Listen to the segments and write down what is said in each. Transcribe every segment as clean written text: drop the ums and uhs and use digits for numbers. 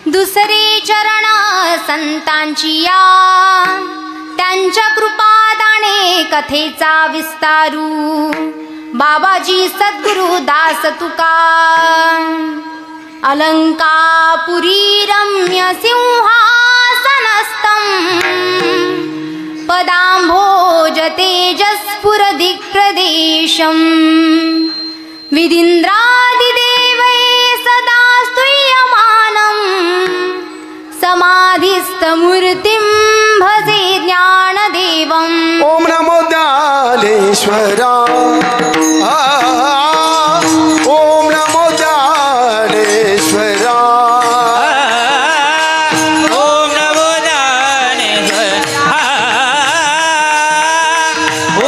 दुसरे चरण संतांची या, त्यांच्या कृपादाने कथेचा विस्तारू. बाबाजी सद्गुरु दास तुका, अलंकापुरी रम्य सिंहासनस्थं, पदांभोज तेजस्फुर दिक्प्रदेशं, विदिन्द्रादिदेवै सदा स्तूयमानं, समाधिस्थमूर्तिं भजे ज्ञानदेवम्. ओम नमो ज्ञानेश्वरा, ओम नमो ज्ञानेश्वरा, ओम नमो ज्ञानेश्वरा,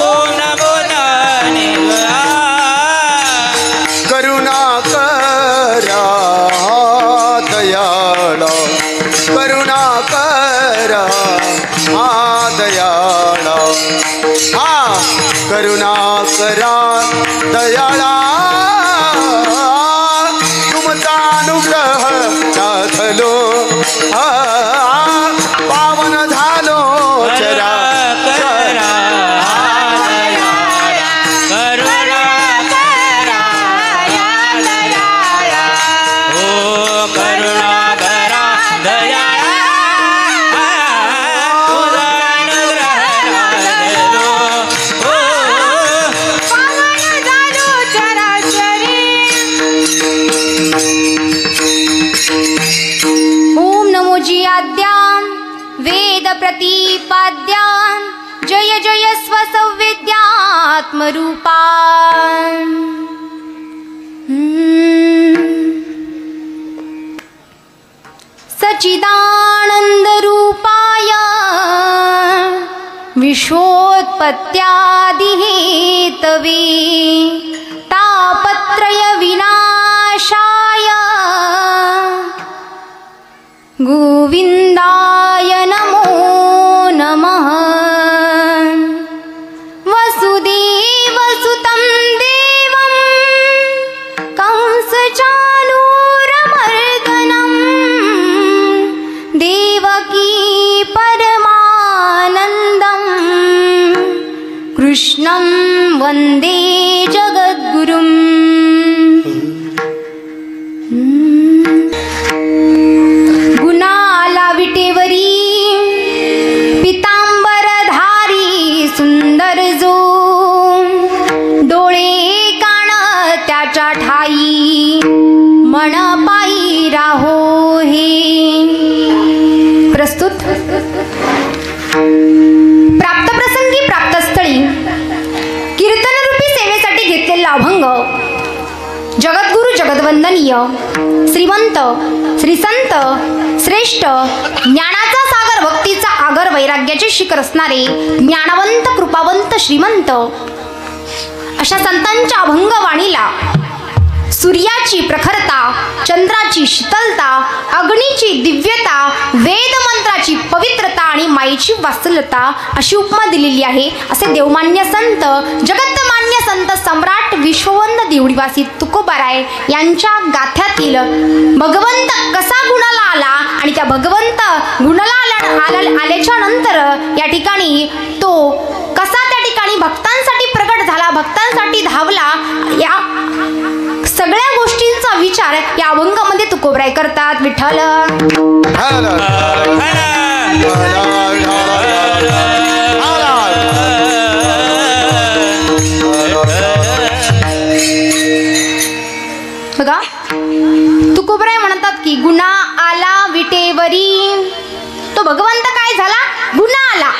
ओम नमो ज्ञानेश्वरा. करुणा करा दयाळा, करुणा करा दयाळा, करुणा करा दयाळा, तुमचा अनुग्रह साधलो, पावन झालो चरा करा करुणा करा दयाळा, ओ करुणा करा दयाळा, तुझा अनुग्रह साधलो, ओ पावन झालो चराचरी. ओम नमोजी आद्या वेद प्रतिपाद्या, जय जय स्वसंवेद्यात्मरूपा. सच्चिदानंद रूपाय विश्वोत्पत्त्यादि हेतवे, तापत्रय विनाशाय गोविंदाय नमो नमः. वसुदेवसुतं देवं कंसचाणूरमर्दनं, देवकी परमानन्दं, कृष्णं वन्दे जगद्गुरुम्. गुणाला विटेवरी पितांबरधारी सुंदर जो, डोळे कान त्याच्या ठाई, मन पायी राहो हे. प्रस्तुत प्राप्त प्रसंगी प्राप्तस्थळी कीर्तनरूपी सेवेसाठी घेतलेला अभंग, जगद्गुरु जगद्वंदनीय श्रीमंत श्री संत श्रेष्ठ ज्ञानाचा सागर भक्तीचा आगर वैराग्याचे शिखर असणारे ज्ञानवंत कृपावंत श्रीमंत अशा संतांच्या अभंगवाणीला सूर्याची प्रखरता, चंद्राची शीतलता, अग्नीची दिव्यता, वेदमंत्राची पवित्रता आणि मायेची वात्सल्यता अशी उपमा दिलेली आहे. असे देवमान्य संत, जगतमान्य संत सम्राट विश्ववंद देवडीवासी तुकोबाराय यांच्या गाथ्यातील भगवंत कसा गुणाला आला आणि त्या भगवंत गुणाला आल्याच्या नंतर या ठिकाणी तो कसा त्या ठिकाणी भक्तांसाठी प्रकट झाला, भक्तांसाठी धावला, या सगळ्या गोष्टींचा विचार या अभंगामध्ये तुकोबराय करतात. विठ्ठल बघा, तुकोबराय म्हणतात की गुन्हा आला विटेवरी, तो भगवंत काय झाला, गुन्हा आला,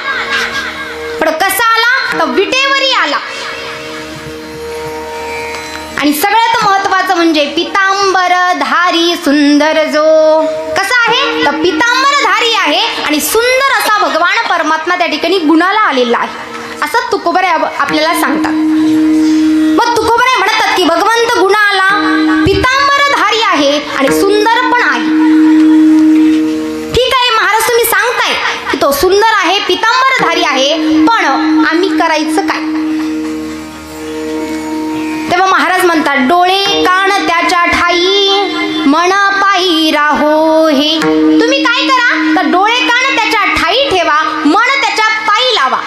पण कसा आला तर विटेवरी आला. आणि सगळ्यात महत्वाचं म्हणजे पितांबर धारी सुंदर जो, कसा आहे तर पितांबर धारी आहे आणि सुंदर असा भगवान परमात्मा त्या ठिकाणी गुणाला आलेला आहे असं तुकोबरे आपल्याला सांगतात. मग तुकोबरे म्हणतात की भगवंत गुणाला पितांबरधारी आहे आणि सुंदर पण आहे. ठीक आहे महाराज, तुम्ही सांगताय की तो सुंदर आहे, पितांबरधारी आहे, पण आम्ही करायचं काय? तेव्हा महाराज म्हणतात, डोळे कान त्याच्या ठाई मन पायी राहो हे. तुम्ही काय करा तर डोळे कान त्याच्या ठाई ठेवा, मन त्याच्या पायी लावा.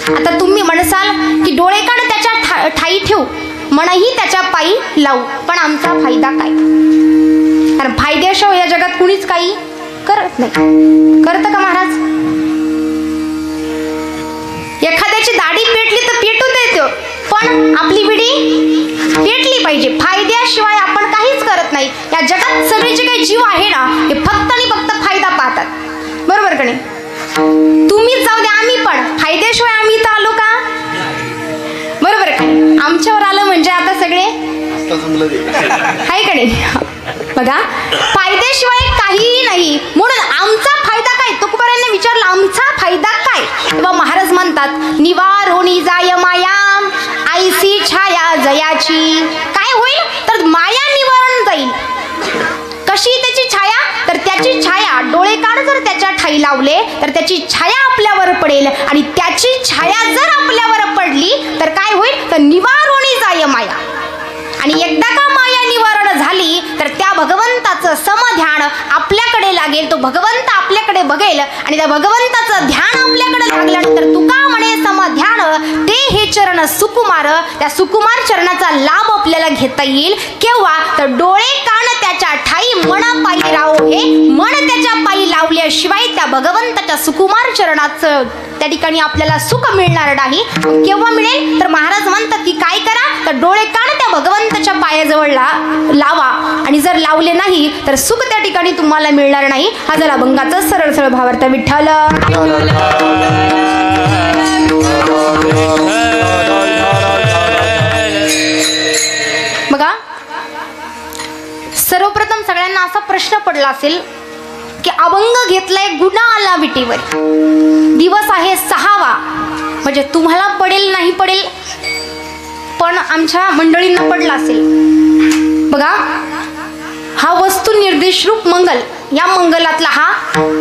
आता तुम्ही म्हणसाल की डोळे कान त्याच्या ठाई ठेवू, मनही त्याच्या पायी लावू, पण आमचा फायदा काय? कारण फायद्याशिवाय या जगात कुणीच काही करत नाही. करतं का महाराज? एखाद्याची दाढी पेटली तर पेटू देतो, पण आपली बिडी पेटली पाहिजे. फायद्याशिवाय आपण काहीच करत नाही. या जगात सगळे जे काही जीव आहे ना, हे फक्त आणि फक्त फायदा पाहतात. बरोबर का नाही? तुम्हीच जाऊ द्या, आम्ही पण फायद्याशिवाय आम्ही इथं आलो का? बरोबर का? आमच्यावर आलं म्हणजे आता सगळे आहे का नाही? बघा, फायद्याशिवाय काहीही नाही. म्हणून आमचा फायदा काय? तुकोबारांनी विचारलं, आमचा फायदा काय? तेव्हा महाराज म्हणतात, निवारोणी जाय माया आईसी छाया जयाची. काय होईल तर माया निवारण जाईल. कशी त्याची छाया? तर त्याची छाया, डोळे कान जर त्याच्या ठाई लावले तर त्याची छाया आपल्यावर पडेल, आणि त्याची छाया जर आपल्यावर पडली तर काय होईल तर निवारोणी जाय माया. आणि एकदा का माया निवारण झाली तर त्या भगवंताचं समध्यान आपल्याकडे लागेल. तो भगवंत आपल्याकडे बघेल आणि त्या भगवंताचं ध्यान आपल्याकडे लागल्यानंतर तुका म्हणे समध्यान ते हे चरण सुकुमार. त्या सुकुमार चरणाचा लाभ आपल्याला घेता येईल. केव्हा तर डोळे कान त्याच्या ठाई मन पायी राहो हे. मन त्याच्या पायी लावल्याशिवाय त्या भगवंताच्या सुकुमार चरणाचं त्या ठिकाणी आपल्याला सुख मिळणार नाही. केव्हा मिळेल तर महाराज म्हणतात की काय करा तर डोळे कान त्या भगवंताच्या पायाजवळ लावा, आणि जर लावले नाही तर सुख त्या ठिकाणी तुम्हाला मिळणार नाही. हा झाला अभंगाचा सरळ सरळ भावार्थ. विठ्ठल बघा, सर्वप्रथम सगळ्यांना असा प्रश्न पडला असेल की अभंग घेतलाय गुन्हा आला विटेवर, दिवस आहे 6वा, म्हणजे तुम्हाला पडेल नाही पडेल, पण आमच्या मंडळींना पडला असेल. बघा, हा वस्तू निर्देश रूप मंगल, या मंगलातला हा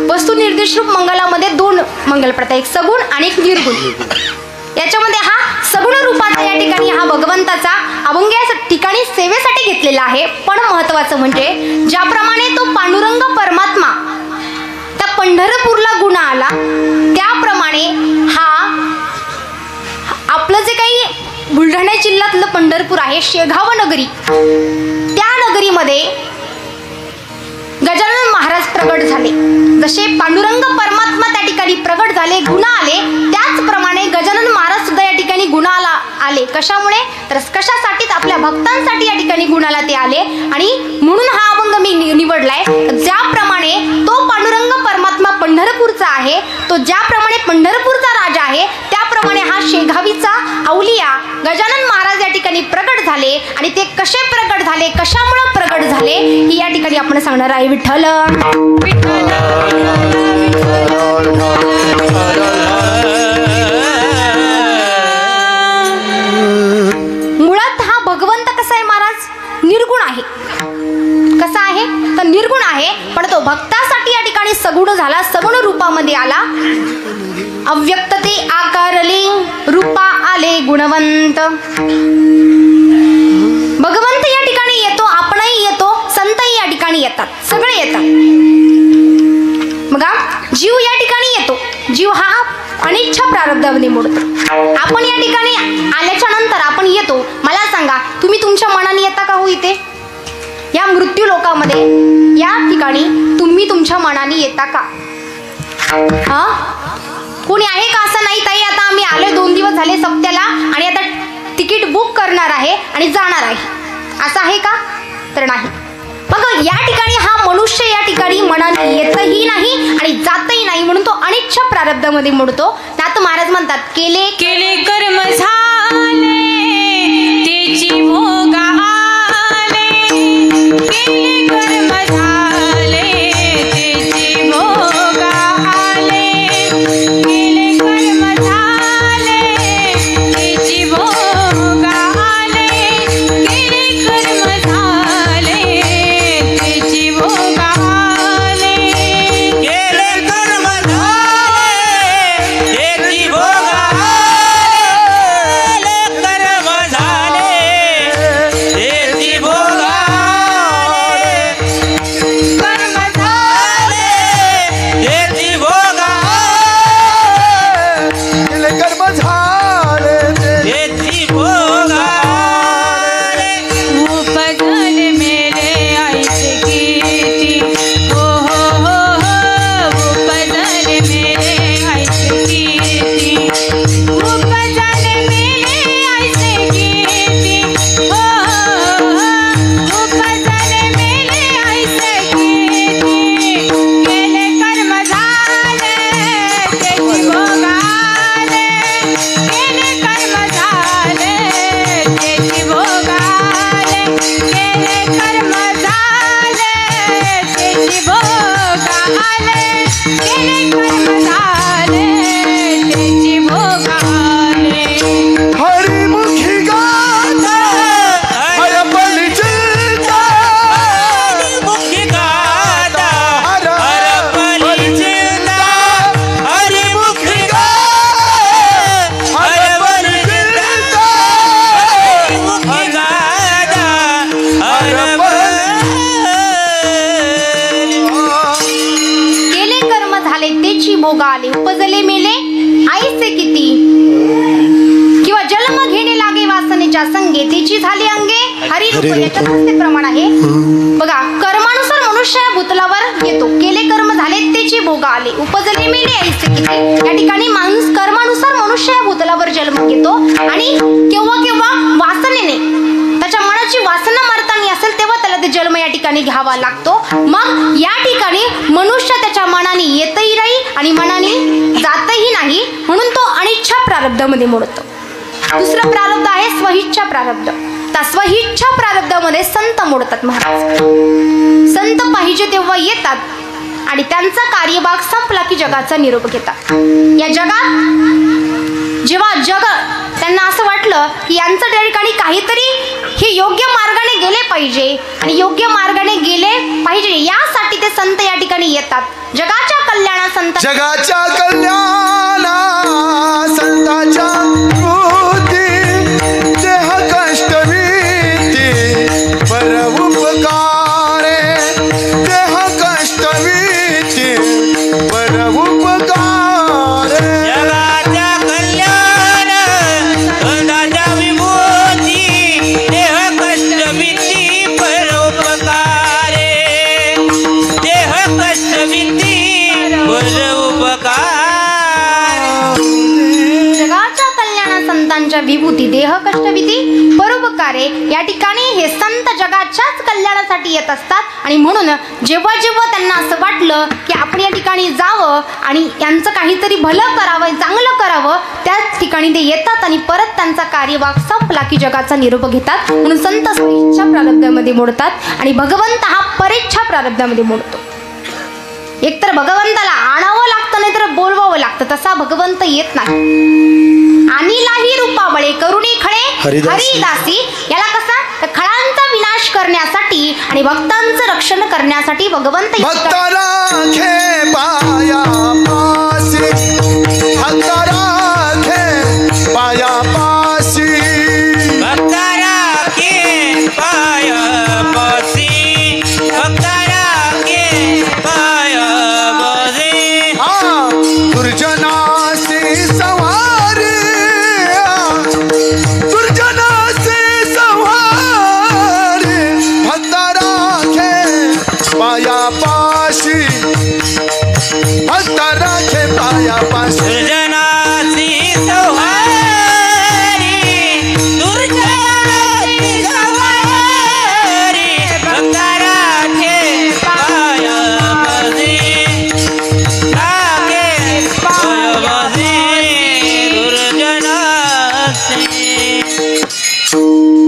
वस्तू निर्देश रूप मंगलामध्ये 2 मंगल प्रथा, एक सगुण आणि एक निर्गुण. याच्यामध्ये हा सगुण रूपाचा या ठिकाणी हा भगवंताचा अभंग या ठिकाणी सेवेसाठी घेतलेला आहे. पण महत्वाचं म्हणजे ज्याप्रमाणे तो पांडुरंग परमात्मा त्या पंढरपूरला गुन्हा आला, त्याप्रमाणे हा आपलं जे काही बुलढाणा जिल्ह्यातलं पंढरपूर आहे, शेगाव नगरी, त्या नगरीमध्ये गजानन महाराज प्रगट झाले. जसे पांडुरंग परमात्मा त्या ठिकाणी प्रगट झाले, गुन्हा आले, त्याचप्रमाणे गजानन महाराज सुद्धा या ठिकाणी गुणाला आले. कशामुळे तर कशासाठी? आपल्या भक्तांसाठी या ठिकाणी गुणाला ते आले. आणि म्हणून हा अभंग मी निवडलाय. ज्याप्रमाणे तो पांडुरंग परमात्मा पंढरपूरचा आहे, तो ज्याप्रमाणे पंढरपूरचा राजा आहे, त्याप्रमाणे हा शेगावीचा अवलिया गजानन महाराज या ठिकाणी प्रगट झाले. आणि ते कसे प्रगट झाले, कशामुळे प्रगट झाले, ही या ठिकाणी आपण सांगणार आहे. विठ्ठल मुळात हा भगवंत कसा आहे महाराज? निर्गुण आहे. कसा आहे तर निर्गुण आहे, पण तो भक्तासाठी या ठिकाणी सगुण झाला, सगुण रूपामध्ये आला. अव्यक्तते आकारले रूपा आले गुणवंत. भगवंत या ठिकाणी येतो, आपणही येतो, संतही या ठिकाणी येतात, सगळे येतात. बघा, जीव या ठिकाणी येतो, जीव हा अनिच्छा प्रारब्धामध्ये मोडतो. आपण या ठिकाणी आल्याच्या नंतर आपण येतो. मला सांगा, तुम्ही तुमच्या मनाने येता का हो इथे या मृत्यू लोकामध्ये? या ठिकाणी तुम्ही तुमच्या मनाने येता का? हा, कोणी आहे का? असं नाही ताई, आता आम्ही आलोय 2 दिवस झाले सप्त्याला आणि आता तिकीट बुक करणार आहे आणि जाणार आहे, असं आहे का? तर नाही. मग या ठिकाणी हा मनुष्य या ठिकाणी मनाने येतही नाही आणि जातही नाही, म्हणून तो अनिच्छा प्रारब्धामध्ये मोडतो. त्यात महाराज म्हणतात, केले केले कर्म झाले त्याची भोग आले, केले कर्म झाले त्याची भोग कर्म झाले त्याची भोगाले. हरिमुखी गाता हरपली चिंता हरिमुखी गाता हरपली चिंता. हरिमुखी गाता हरपली चिंता. हरिमुखी गाता केले कर्म झाले तेची भोग आले उपजले मेले आईचे किती. किंवा जन्म घेणे लागे वासनेच्या संगे तेची झाली अंगे हरिरूप. याच्यातच ते प्रमाण आहे बघा. कर्मानुसार मनुष्य या भूतलावर येतो. केले कर्म झाले तेची भोग आले उपजले मेले आईचे किती. या ठिकाणी माणूस कर्मानुसार मनुष्य या भूतलावर जन्म घेतो आणि केव्हा केव्हा वासनेने त्याच्या मनाची वासना मरताना असेल तेव्हा त्याला ते जन्म या ठिकाणी घ्यावा लागतो. मग या ठिकाणी मनुष्य त्याच्या मनाने येतही नाही आणि मनाने जातही नाही म्हणून तो अनिच्छा प्रारब्धामध्ये मोडतो. दुसरं प्रारब्ध आहे स्वइच्छा प्रारब्ध. त्या स्वइच्छा प्रारब्धामध्ये संत मोडतात महाराज. संत पाहिजे तेव्हा येतात आणि त्यांचा कार्यभाग संपला की जगाचा निरोप घेतात. या जगात जेव्हा जग त्यांना असं वाटलं की यांचं त्या ठिकाणी काहीतरी हे योग्य मार्गाने गेले पाहिजे आणि योग्य मार्गाने गेले पाहिजे यासाठी ते संत या ठिकाणी येतात. जगाच्या कल्याणा संत जगाच्या कल्याणा संताच्या कृती देह कष्ट भीती पर उपकारे. देह कष्ट भीती पर उपकारे. जगाच्या कल्याण संताच्या विभूती देह कष्ट भीती परोपकारे. देह कष्ट भीती परोपकार. जगाच्या कल्याणा संतांच्या विभूती देह कष्ट भीती परोपकारे. या ठिकाणी हे संत जगाच्याच कल्याणासाठी येत असतात आणि म्हणून जेव्हा जेव्हा त्यांना असं वाटलं की आपण या ठिकाणी जावं आणि यांचं काहीतरी भलं करावं चांगलं करावं त्याच ठिकाणी ते येतात आणि परत त्यांचा कार्यभाग संपला की जगाचा निरोप घेतात. म्हणून संत स्वइच्छा प्रारब्धामध्ये मोडतात आणि भगवंत हा परेच्छा प्रारब्धामध्ये मोडतो. एकतर भगवंताला आणावं लागतं नाही तर बोलवावं लागतं. तसा भगवंत येत नाही. आणिलाही रूपावळे करुणी खळे हरिदासी. याला कसा तर खळांचा विनाश करण्यासाठी आणि भक्तांचं रक्षण करण्यासाठी भगवंत भक्त राखे पाया पासी. भक्त राखे पाया पासी. भक्त राखे पाया पासी. भक्त राखे पाया पासी. दुर्जनासी संहारी. दुर्जनासी संहारी. भक्त राखे पाया पाशी. भक्त राखे पाया पाशी. दुर्जनासी संहारी. दुर्जनासी संहारी. भक्त राखे पाया पासी. राखे पाया पासी. दुर्जनासी.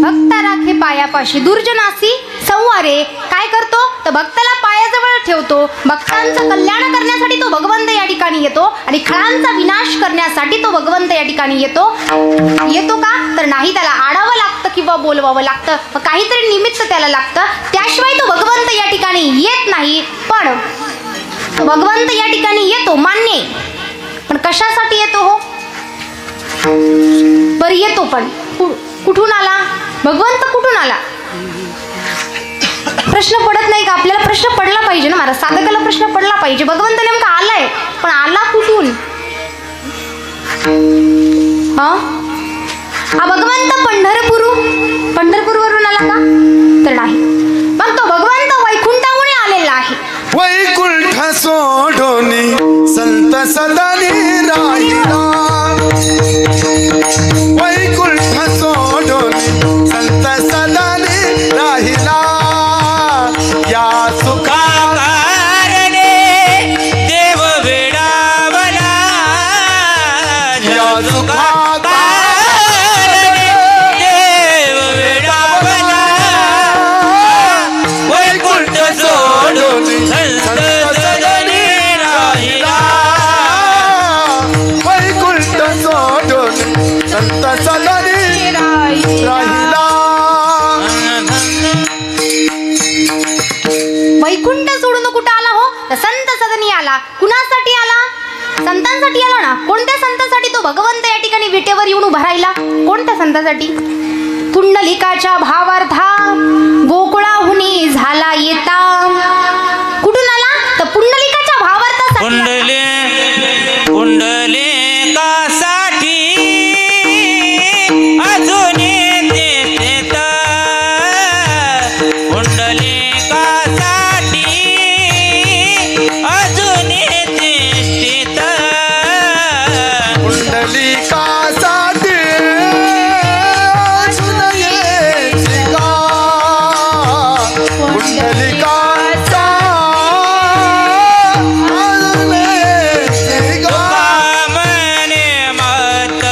भक्त राखे पायापाशी. दुर्जनासी संवारे. काय करतो तर भक्ताला पायाजवळ ठेवतो. भक्तांचं कल्याण करण्यासाठी तो भगवंत या ठिकाणी येतो आणि खळांचा विनाश करण्यासाठी तो भगवंत या ठिकाणी येतो. येतो का तर नाही. त्याला आडावं लागतं किंवा बोलवावं लागतं. काहीतरी निमित्त त्याला लागतं. त्याशिवाय तो भगवंत या ठिकाणी येत नाही. पण तो भगवंत या ठिकाणी येतो मान्य. पण कशासाठी येतो हो बरं येतो पण कुठून आला भगवंत कुठून आला प्रश्न पडत नाही का आपल्याला. प्रश्न पडला पाहिजे ना महाराज. साधकाला प्रश्न पडला पाहिजे भगवंत नेमका आलाय पण आला कुठून. हा भगवंत पंढरपूरवरून आला का तर नाही. मग तो भगवंत वैकुंठामुळे आलेला आहे. वैकुंठ सोडोनी संत सदानी राहिला. वैकुंठ सोडोनी संत सदानी राहिला. या सुखा कारणे देव वेडावला. या सुखा देव वेडावला. वैकुंठ सोडून संत सदनी राहिला. संतांसाठी आला ना. कोणत्या संतांसाठी तो भगवंत या ठिकाणी विटेवर येऊन उभा राहिला? कोणत्या संतांसाठी? पुंडलिकाच्या भावार्था गोकुळाहुनी झाला येता. कुठून आला? तर पुंडलिकाच्या भावार्थासाठी. पुंडलिकासाठी अजून तेत पुंडलिकासाठी अजून तेत पुंडलिकासाठी अजून येते का? पुंडलिकाचा अजून येते का? कामने मात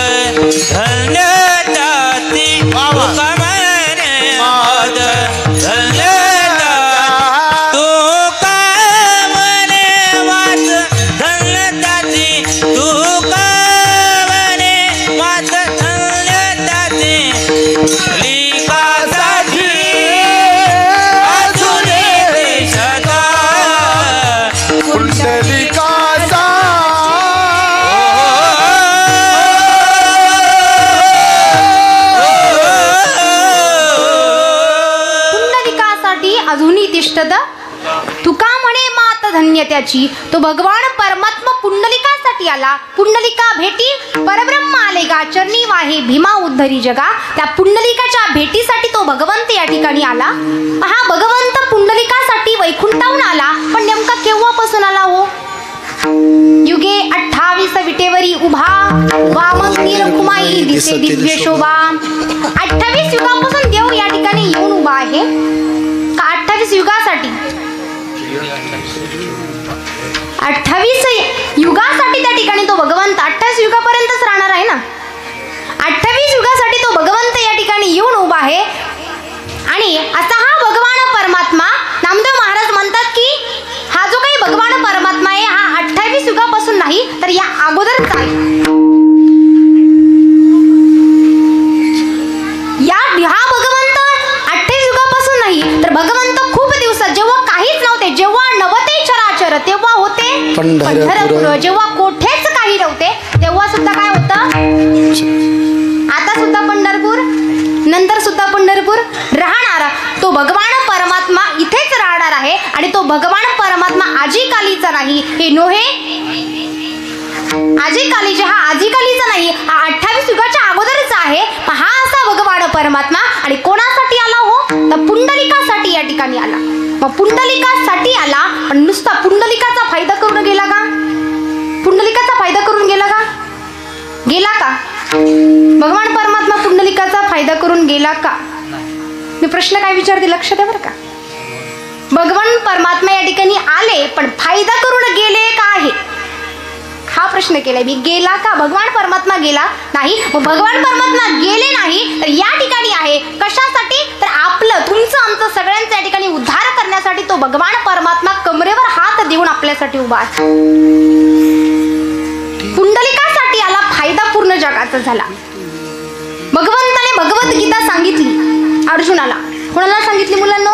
धन्य जाती कामने मात धन्य तू कामने मात धन्य जाती तू कामने मात धन्य जाती लिकासाठी अजून देशका पुंडलिकाचा पुंडलिकासाठी अजूनही तिष्ठत. तुका म्हणे मात धन्य त्याची. तो भगवान परमात्मा पुंडलिकासाठी आला. पुंडलिका भेटी परब्रह्म आले गा चरणी वाहे भीमा उद्धरी जगा. त्या पुंडलिकाच्या भेटीसाठी तो भगवंत या ठिकाणी आला. हा भगवंत पुंडलिकासाठी वैकुंठाहून आला. पण नेमका केव्हापासून आला हो? युगे 28 विटेवरी उभा वामंगीर कुमाई दिसे दिव्य शोभा. 28 युगापासून देव या ठिकाणी येऊन उभा आहे का? 28 युगासाठी 28 युगासाठी त्या ठिकाणी तो भगवंत 28 युगापर्यंतच राहणार आहे ना. 28 युगासाठी तो भगवंत या ठिकाणी येऊन उभा आहे. आणि असा हा भगवान परमात्मा, नामदेव महाराज म्हणतात की हा जो काही भगवान परमात्मा आहे हा 28 युगापासून नाही तर या अगोदरच आहे. हा भगवंत 28 युगापासून नाही तर भगवंत खूप दिवसात जेव्हा काहीच नव्हते, जेव्हा नवते चराचर तेव्हा होते पंढरपूर. जेव्हा कोठेच काही नव्हते तेव्हा सुद्धा काय होतं? आता सुद्धा पंढरपूर, नंतर सुद्धा पंढरपूर राहणारा तो भगवान परमात्मा इथेच राहणार आहे. आणि तो भगवान परमात्मा आजीकालीचा नाही. हे नोहे आजीकालीचे, हा आजीकालीचा नाही, हा 28 युगाच्या अगोदरच आहे. हा असा भगवान परमात्मा. आणि कोणासाठी आला हो? तर पुंडलिकासाठी या ठिकाणी आला. मग पुंडलिकासाठी आला पण नुसता पुंडलिकाचा फायदा करून गेला का? पुंडलिकाचा फायदा करून गेला का? गेला का? भगवान परमात्मा पुंडलिकाचा फायदा करून गेला का? मी प्रश्न काय विचारते लक्ष द्या बरं का. भगवान परमात्मा या ठिकाणी आले पण फायदा करून गेले का आहे हा प्रश्न केलाय मी. गेला का? भगवान परमात्मा गेला नाही. मग भगवान परमात्मा गेले नाही तर या ठिकाणी आहे कशासाठी? तर आपलं तुमचं आमचं सगळ्यांचं या ठिकाणी उद्धार करण्यासाठी तो भगवान परमात्मा कमरेवर हात देऊन आपल्यासाठी उभा आहे. पुंडलिकासाठी आला, फायदा पूर्ण जगाचा झाला. भगवंताने भगवद्गीता सांगितली अर्जुनाला. कोणाला सांगितली मुलांनो?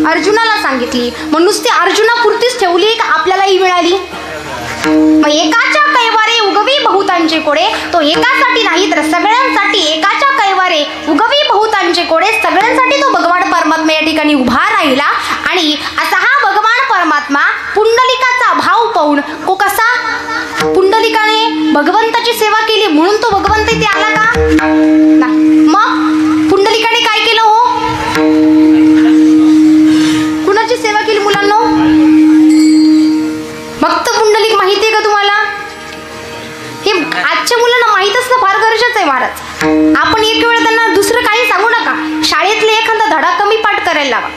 अर्जुनाला सांगितली. मग नुसती अर्जुनापुरतीच ठेवली का आपल्यालाही मिळाली? मग एकाच्या कैवारे उगवी बहुतांचे कोडे. तो एकासाठी नाही तर सगळ्यांसाठी. एकाच्या कैवारे उगवी बहुतांचे कोडे. सगळ्यांसाठी तो भगवान परमात्मा या ठिकाणी उभा राहिला. आणि असा हा भगवान परमात्मा पुंडलिकाचा भाव पाहून को कसा? पुंडलिकाने भगवंताची सेवा केली म्हणून तो भगवंत इथे आला का? नाही. मग पुंडलिकाने काय केलं हो? कुणाची सेवा केली मुलांनो? भक्त पुंडलिक माहिती आहे का तुम्हाला? हे आजच्या मुलांना माहित असणं फार गरजेचं आहे महाराज. आपण एक वेळ त्यांना दुसरं काही सांगू नका. शाळेतले एखादा धडा कमी पाठ करायला लावा.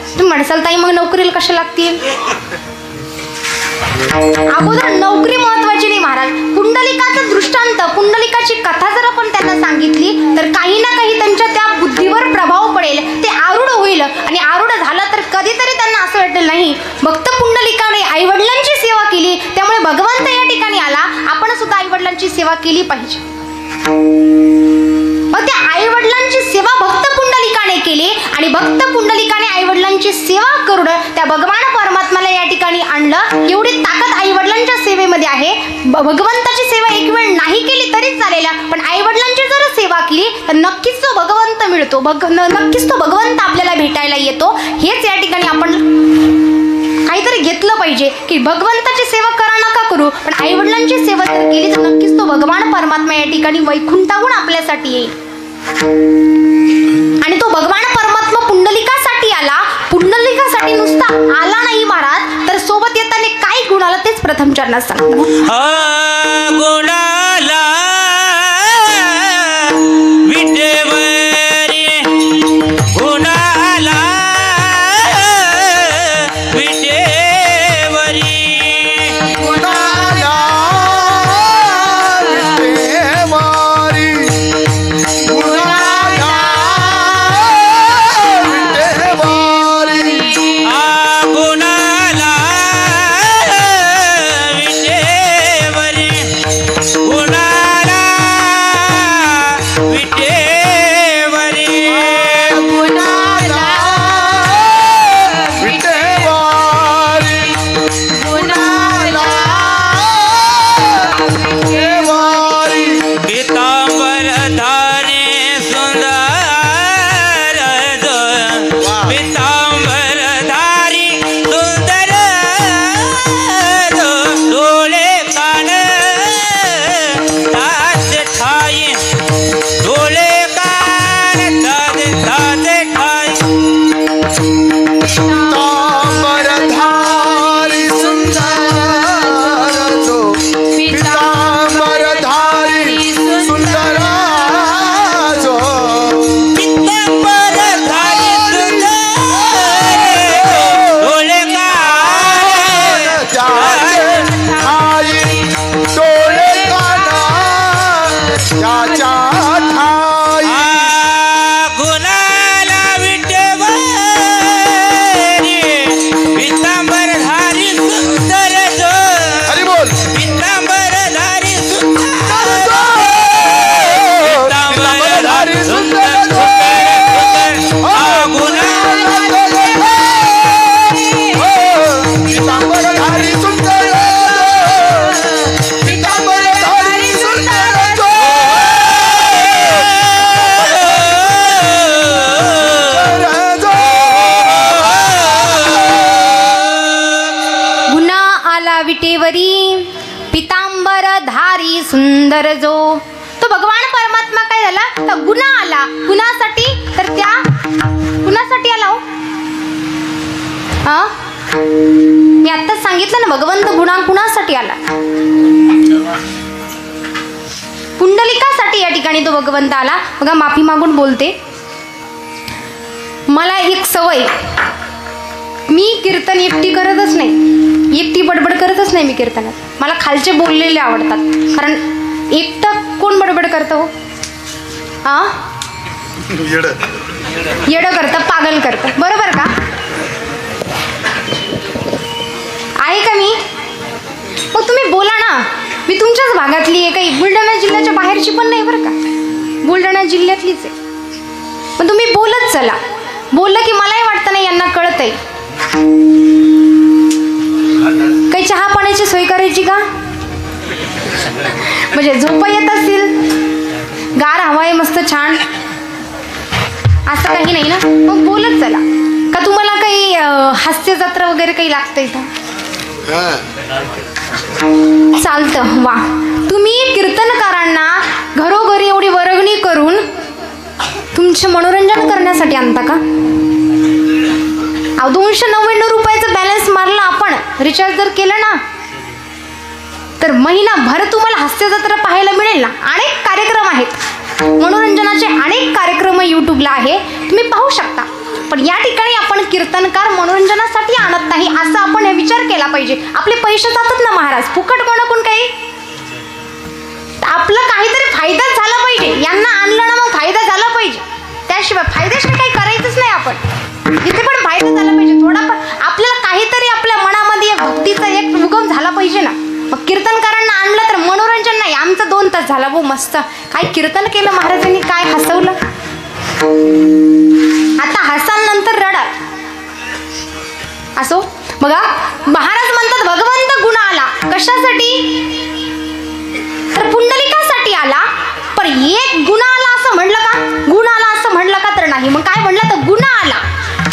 तुम्ही म्हणसाल ताई मग नोकरीला कशा लागतील? अगोदर नोकरी महत्वाची नाही महाराज. पुंडलिकाचं दृष्टांत, पुंडलिकाची कथा जर आपण त्यांना सांगितली तर काही ना काही त्यांच्या त्या बुद्धीवर प्रभाव पडेल. ते आरूढ होईल. आणि आरूढ झालं तर कधीतरी त्यांना असं वाटेल नाही भक्त पुंडलिकाने आई वडिलांची सेवा केली त्यामुळे भगवंत या ठिकाणी आला. आपण सुद्धा आई वडिलांची सेवा केली पाहिजे. मग त्या आई वडिलांची सेवा भक्त पुंडलिकाने केली. आणि भक्त पुंडलिकाने आई वडिलांची सेवा करून त्या भगवान परमात्म्याला या ठिकाणी आणलं. एवढी ताकद आई वडिलांच्या सेवेमध्ये आहे. भगवंताची सेवा एक वेळ नाही केली तरी चालेल, पण आई वडिलांची जर सेवा केली तर नक्कीच तो भगवंत मिळतो. नक्कीच तो भगवंत आपल्याला भेटायला येतो. हेच या ठिकाणी आपण काहीतरी घेतलं पाहिजे की भगवंताची सेवा करा नका करू, पण आई वडिलांची सेवा जर केली तर नक्कीच तो भगवान परमात्मा या ठिकाणी वैकुंठाहून आपल्यासाठी येईल. आणि तो भगवान परमात्मा पुंडलिकासाठी आला. पुंडलिकासाठी नुसता आला नाही महाराज, तर सोबत येताना काय गुण आला तेच प्रथम चरणात सांगतो. गुणाला विटेवरी गुणाला विटेवरी गुणाला विटेवरी गुणाला विटेवरी गुणाला विटेवरी गुणाला विटेवरी गुणाला विटेवरी गुणाला विटेवरी पीतांबरधारी सुंदर जो पीतांबरधारी सुंदर जो डोळे कान ताज ठाई डोळे कान ताज ताज ठाई पीतांबरधारी सुंदर जो पीतांबरधारी सुंदर जो पीतांबरधारी सुंदर डोळे कान त्याचे ठाई डोळे कान त्याच्या ठाई गुणाला विटेवरी पीतांबरधारी सुंदर जो हरी बोल पीतांबरधारी सुंदर पीतांबरधारी सुंदर जो पीतांबरधारी सुंदर पीतांबरधारी सुंदर जो गुन्हा आला विटेवरी पितांबर धारी सुंदर जो. तो भगवान परमात्मा काय झाला तर गुन्हा आला. गुन्हासाठी तर त्या गुन्हासाठी आला हो. मी आत्ताच सांगितलं ना भगवंत गुणासाठी आला. पुंडलिकासाठी या ठिकाणी तो भगवंत आला. बघा माफी मागून बोलते. मला एक सवय, मी कीर्तन एकटी करतच नाही, एकटी बडबड करतच नाही मी कीर्तनात. मला खालचे बोललेले आवडतात, कारण एकटं कोण बडबड करतं हो. येडं करतं, पागल करतं, बरोबर का आहे का मी. मग तुम्ही बोला ना. मी तुमच्याच भागातली आहे, काही बुलढाणा जिल्ह्याच्या बाहेरची पण नाही बरं का, बुलढाणा जिल्ह्यातलीच आहे. पण तुम्ही बोलत चला. बोललं की मलाही वाटतं नाही यांना कळतंय. काही चहा पाण्याची सोय करायची का, म्हणजे झोपा येत असतील, गार हवा आहे मस्त छान, असं काही नाही ना. मग बोलत चला. का तुम्हाला काही हास्य जत्रा वगैरे काही लागतं इथं चालतं. वा, तुम्ही कीर्तनकारांना घरोघरी एवढी वर्गणी करून तुमचे मनोरंजन करण्यासाठी आणता का. 299 रुपयाचं बॅलन्स मारला आपण, रिचार्ज जर केलं ना तर महिनाभर तुम्हाला हास्य जत्रा पाहायला मिळेल ना. अनेक कार्यक्रम आहेत, मनोरंजनाचे अनेक कार्यक्रम यूट्यूबला आहे, तुम्ही पाहू शकता. पण या ठिकाणी आपण कीर्तनकार मनोरंजनासाठी आणत नाही, असं आपण हे विचार केला पाहिजे. आपले पैसे जातात ना महाराज, फुकट कोणाकडून काही. आपलं काहीतरी फायदा झाला पाहिजे. यांना आणलं ना मग फायदा झाला पाहिजे, त्याशिवाय फायदेशीर काही करायचंच नाही. आपण इथे पण फायदा झाला पाहिजे थोडाफार. आपल्याला काहीतरी आपल्या मनामध्ये भक्तीचा एक उगम झाला पाहिजे ना. मग कीर्तनकारांना आणलं तर मनोरंजन नाही. आमचं 2 तास झाला भाऊ मस्त, काय कीर्तन केलं महाराजांनी, काय हसवलं. आता हसाल नंतर रडाल असो. बघा महाराज म्हणतात भगवंत गुण आला कशासाठी, तर पुंडलिकासाठी आला. पण एक गुण आला असं म्हणलं का, गुण आला असं म्हणलं का, तर नाही. मग काय म्हणलं तर गुण आला.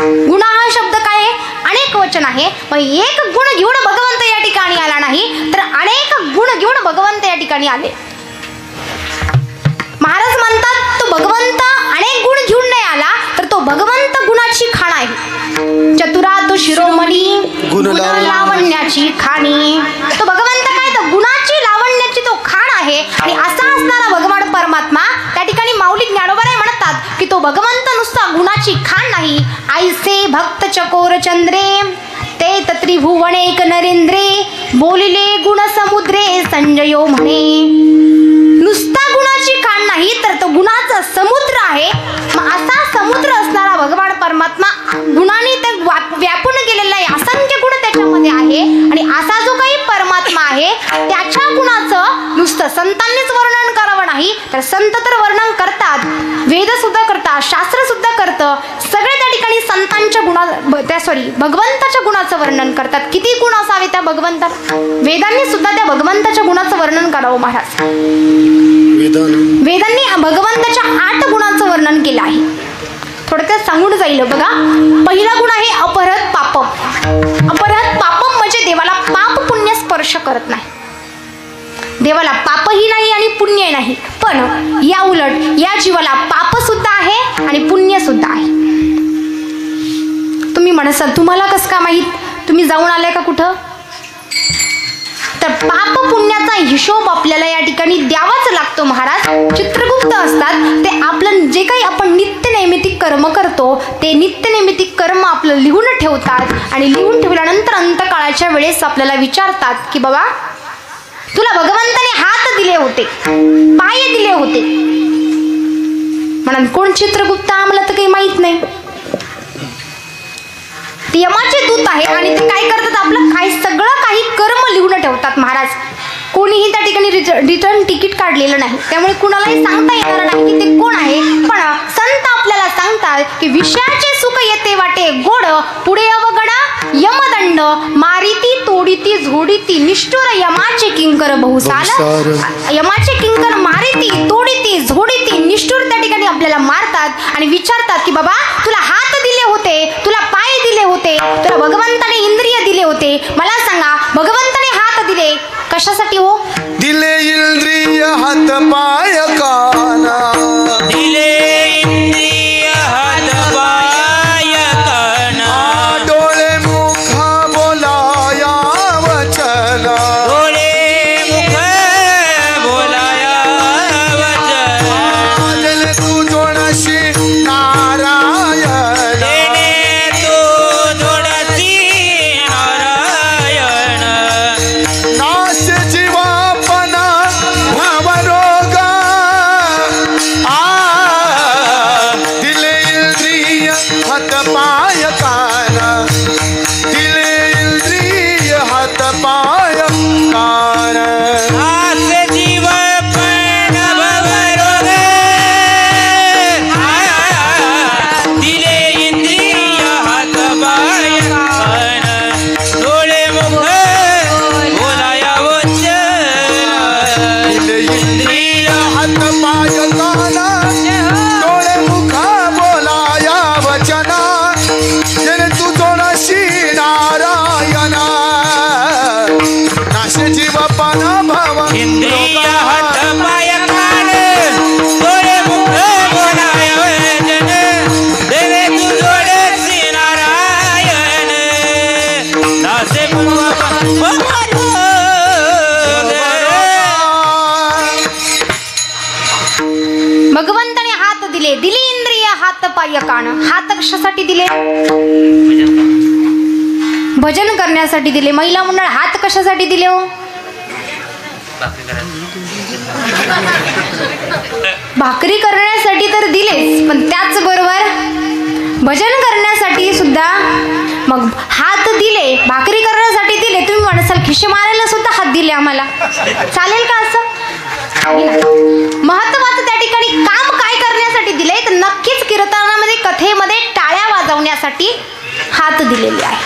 गुण हा शब्द काय आहे, अनेक वचन आहे. मग एक गुण घेऊन भगवंत या ठिकाणी आला नाही, तर अनेक गुण घेऊन भगवंत या ठिकाणी आले. महाराज म्हणतात तो भगवंत अनेक गुण घेऊन नाही आला, तर तो भगवंत गुणाची खाण आहे. चतुरा तो शिरोमणी गुण लावण्याची खाणी. तो भगवंत काय, तर गुणाची लावण्याची तो खाण आहे. आणि असा असणारा भगवान परमात्मा त्या ठिकाणी माऊली ज्ञानोबाराय म्हणतात की तो भगवंत नुसता गुणाची खाण नाही. आईसे भक्त चकोर चंद्रे ते त्रिभुवनेक नरेंद्रे बोलिले गुण समुद्रे संजयो म्हणे. नुसता गुणाची खाण नाही, तर तो गुणाचा समुद्र आहे. मग असा समुद्र असणारा भगवान परमात्मा गुणाने ते व्यापून गेलेला आहे. असंख्य गुण त्याच्यामध्ये आहे. आणि असा जो काही परमात्मा आहे त्याच्या गुणाचं नुसतं संतांनीच वर्णन करावं नाही, तर संत तर वर्णन करतात, वेद सुद्धा करतात, शास्त्र सुद्धा करतं. सगळे त्या ठिकाणी संतांच्या भगवंताच्या गुणाचं वर्णन करतात. किती गुण असावे त्या भगवंताला, वेदांनी सुद्धा त्या भगवंताच्या गुणाचं वर्णन करावं. महाराज वेदांनी भगवंताच्या 8 गुणांचं वर्णन केलं आहे. थोडक्यात सांगून जाईल बघा. पहिला गुण आहे अपहरत पापम. अपहरत पापम म्हणजे देवाला पाप पुण्य स्पर्श करत नाही. देवाला पापही नाही आणि पुण्य नाही, पण या उलट या जीवाला पाप सुद्धा आहे आणि पुण्य सुद्धा आहे. तुम्ही म्हणसाल तुम्हाला कसं का माहीत, तुम्ही जाऊन आले का कुठं, तर पाप पुण्याचा हिशोब आपल्याला या ठिकाणी द्यावाच लागतो. महाराज चित्रगुप्त असतात, ते आपलं जे काही आपण नित्यनैमित्तिक कर्म करतो ते नित्यनैमित्तिक कर्म आपलं लिहून ठेवतात. आणि लिहून ठेवल्यानंतर अंतकाळाच्या वेळेस आपल्याला विचारतात की बाबा तुला भगवंताने हात दिले होते, पाय दिले होते. म्हणून कोण चित्रगुप्त आम्हाला तर काही माहित नाही. ते यमाचे दूत आहे आणि ते काय करतात, आपलं काय सगळं काही कर्म लिहून ठेवतात. महाराज कोणीही त्या ठिकाणी रिटर्न तिकीट काढलेलं नाही, त्यामुळे कुणालाही सांगता येणार नाही की ते कोण आहे. पण संत आपल्याला सांगतात की विषयाचे सुख येते वाटे गोड, पुढे अवगडा यमदंड, मारिती तोडीती झोडीती निष्ठुर यमाचे किंकर बहुसाल. यमाचे किंकर मारिती तोडीती झोडीती निष्ठुर त्या ठिकाणी आपल्याला मारतात आणि विचारतात की बाबा तुला हात दिले होते, तुला पाय दिले होते, तुला भगवंताने इंद्रिय दिले होते, मला सांगा भगवंताने हात दिले कशासाठी हो? दिले इंद्रिय हात पाय काना, दिले इंद्रिय हात पाय काना, डोळे मुख बोलाया वचना, डोळे मुख बोलाया वचन, दिले तू जोडशी नारायण, देणे तू जोडसी नारायण, नाश जीवापना भवरोगा, दिले इंद्रिय हात पाय काना, दिले इंद्रिय हात पाय काना. आस जीव पण भवरोग, दिले इंद्रिय हात पाय कान, डोळे मुख बोलाया वचन, दिले इंद्रिय हात पाय काना, डोळे मुख बोलाया वचना, जने तू जोडशी नारायणा, नाश जीवपना भव इंद्रिय हात पाय कान, डोळे मुख बोलाया वचन, देवे तू जोडसी नारायण, दासे भगवंताने हात दिले, दिली इंद्रिय हात पाय कान. हात कशासाठी दिले? भजन करण्यासाठी दिले. महिला मंडळ हात कशासाठी दिले हो? भाकरी करण्यासाठी तर दिलेच, पण त्याचबरोबर भजन करण्यासाठी सुद्धा. मग हात दिले, भाकरी करण्यासाठी दिले, तुम्ही म्हणसाल खिशे मारायला सुद्धा हात दिले आम्हाला, चालेल का असं? महत्वाचं त्या ठिकाणी काम काय करण्यासाठी दिले, तर नक्कीच कीर्तनामध्ये कथेमध्ये टाळ्या वाजवण्यासाठी हात दिलेले आहे.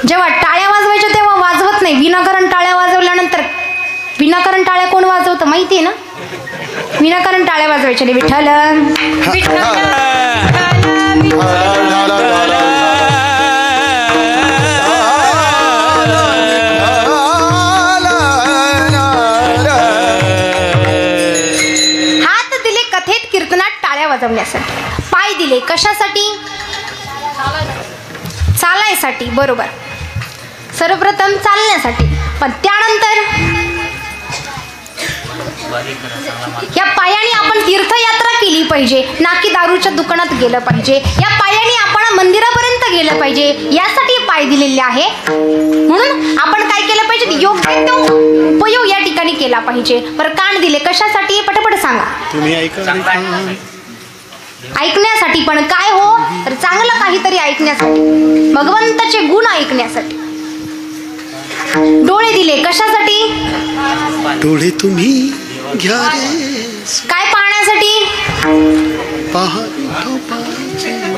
जेव्हा टाळ्या वाजवायच्या तेव्हा वाजवत नाही. विनाकारण टाळ्या वाजवल्यानंतर विनाकारण टाळ्या कोण वाजवतं माहिती आहे ना? विनाकारण टाळ्या वाजवायच्या नाही. विठ्ठल हात दिले कथेत कीर्तनात टाळ्या वाजवण्यासाठी. पाय दिले कशासाठी? चालायसाठी. बरोबर, सर्वप्रथम चालण्यासाठी. पण त्यानंतर या पायाने आपण तीर्थयात्रा केली पाहिजे, ना की दारूच्या दुकानात गेलं पाहिजे. या पायाने आपण मंदिरापर्यंत गेलं पाहिजे, यासाठी पाय दिलेले आहे. म्हणून आपण काय केलं पाहिजे? योग्य तो उपयोग या ठिकाणी केला पाहिजे. बरं, कान दिले कशासाठी? पटापट सांगा. तुम्ही ऐका ऐकण्यासाठी. पण काय हो? तर चांगलं काहीतरी ऐकण्यासाठी, भगवंताचे गुण ऐकण्यासाठी. डोळे दिले कशासाठी? डोळे तुम्ही घ्या रे, काय पाहण्यासाठी? पहा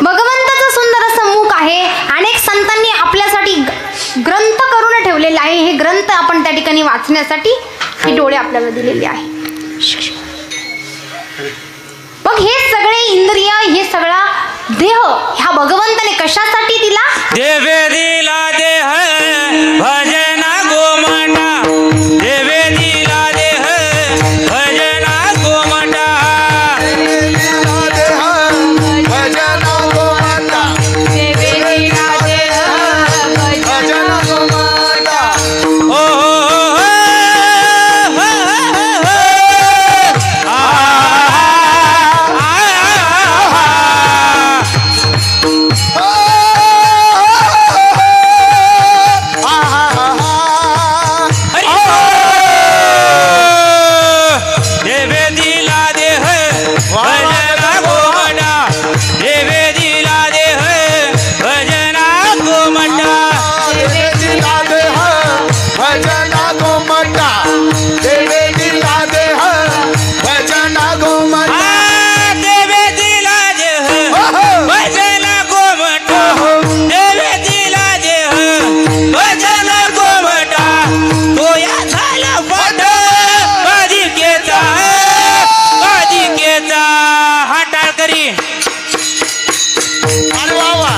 भगवंताचं सुंदर असं मुख आहे. अनेक संतांनी आपल्यासाठी ग्रंथ करून ठेवलेले आहे. हे ग्रंथ आपण त्या ठिकाणी वाचण्यासाठी हे डोळे आपल्याला दिलेले आहे. मग हे सगळे इंद्रिय, हे सगळा देह ह्या भगवंताने कशासाठी दिला? देवे दिला देह भजना गोमटा, देवे दिला देह भजना गोमटा, भजना गोमाता, देवेला देह भजना गोमाता. ओ देवे दिला देह भजना गोमटा, देवे दिला देह भजना गोमटा, देवे दिला देह भजना गोमाता, देवे दिला देह भजना गोमाता. देवे दिला देह भजना गोमटा, देवे दिला देह भजना गोमटा, तो या झाला पट बाधिकेचा, बाधिकेचा हा टाळकरी. अरे वा वा.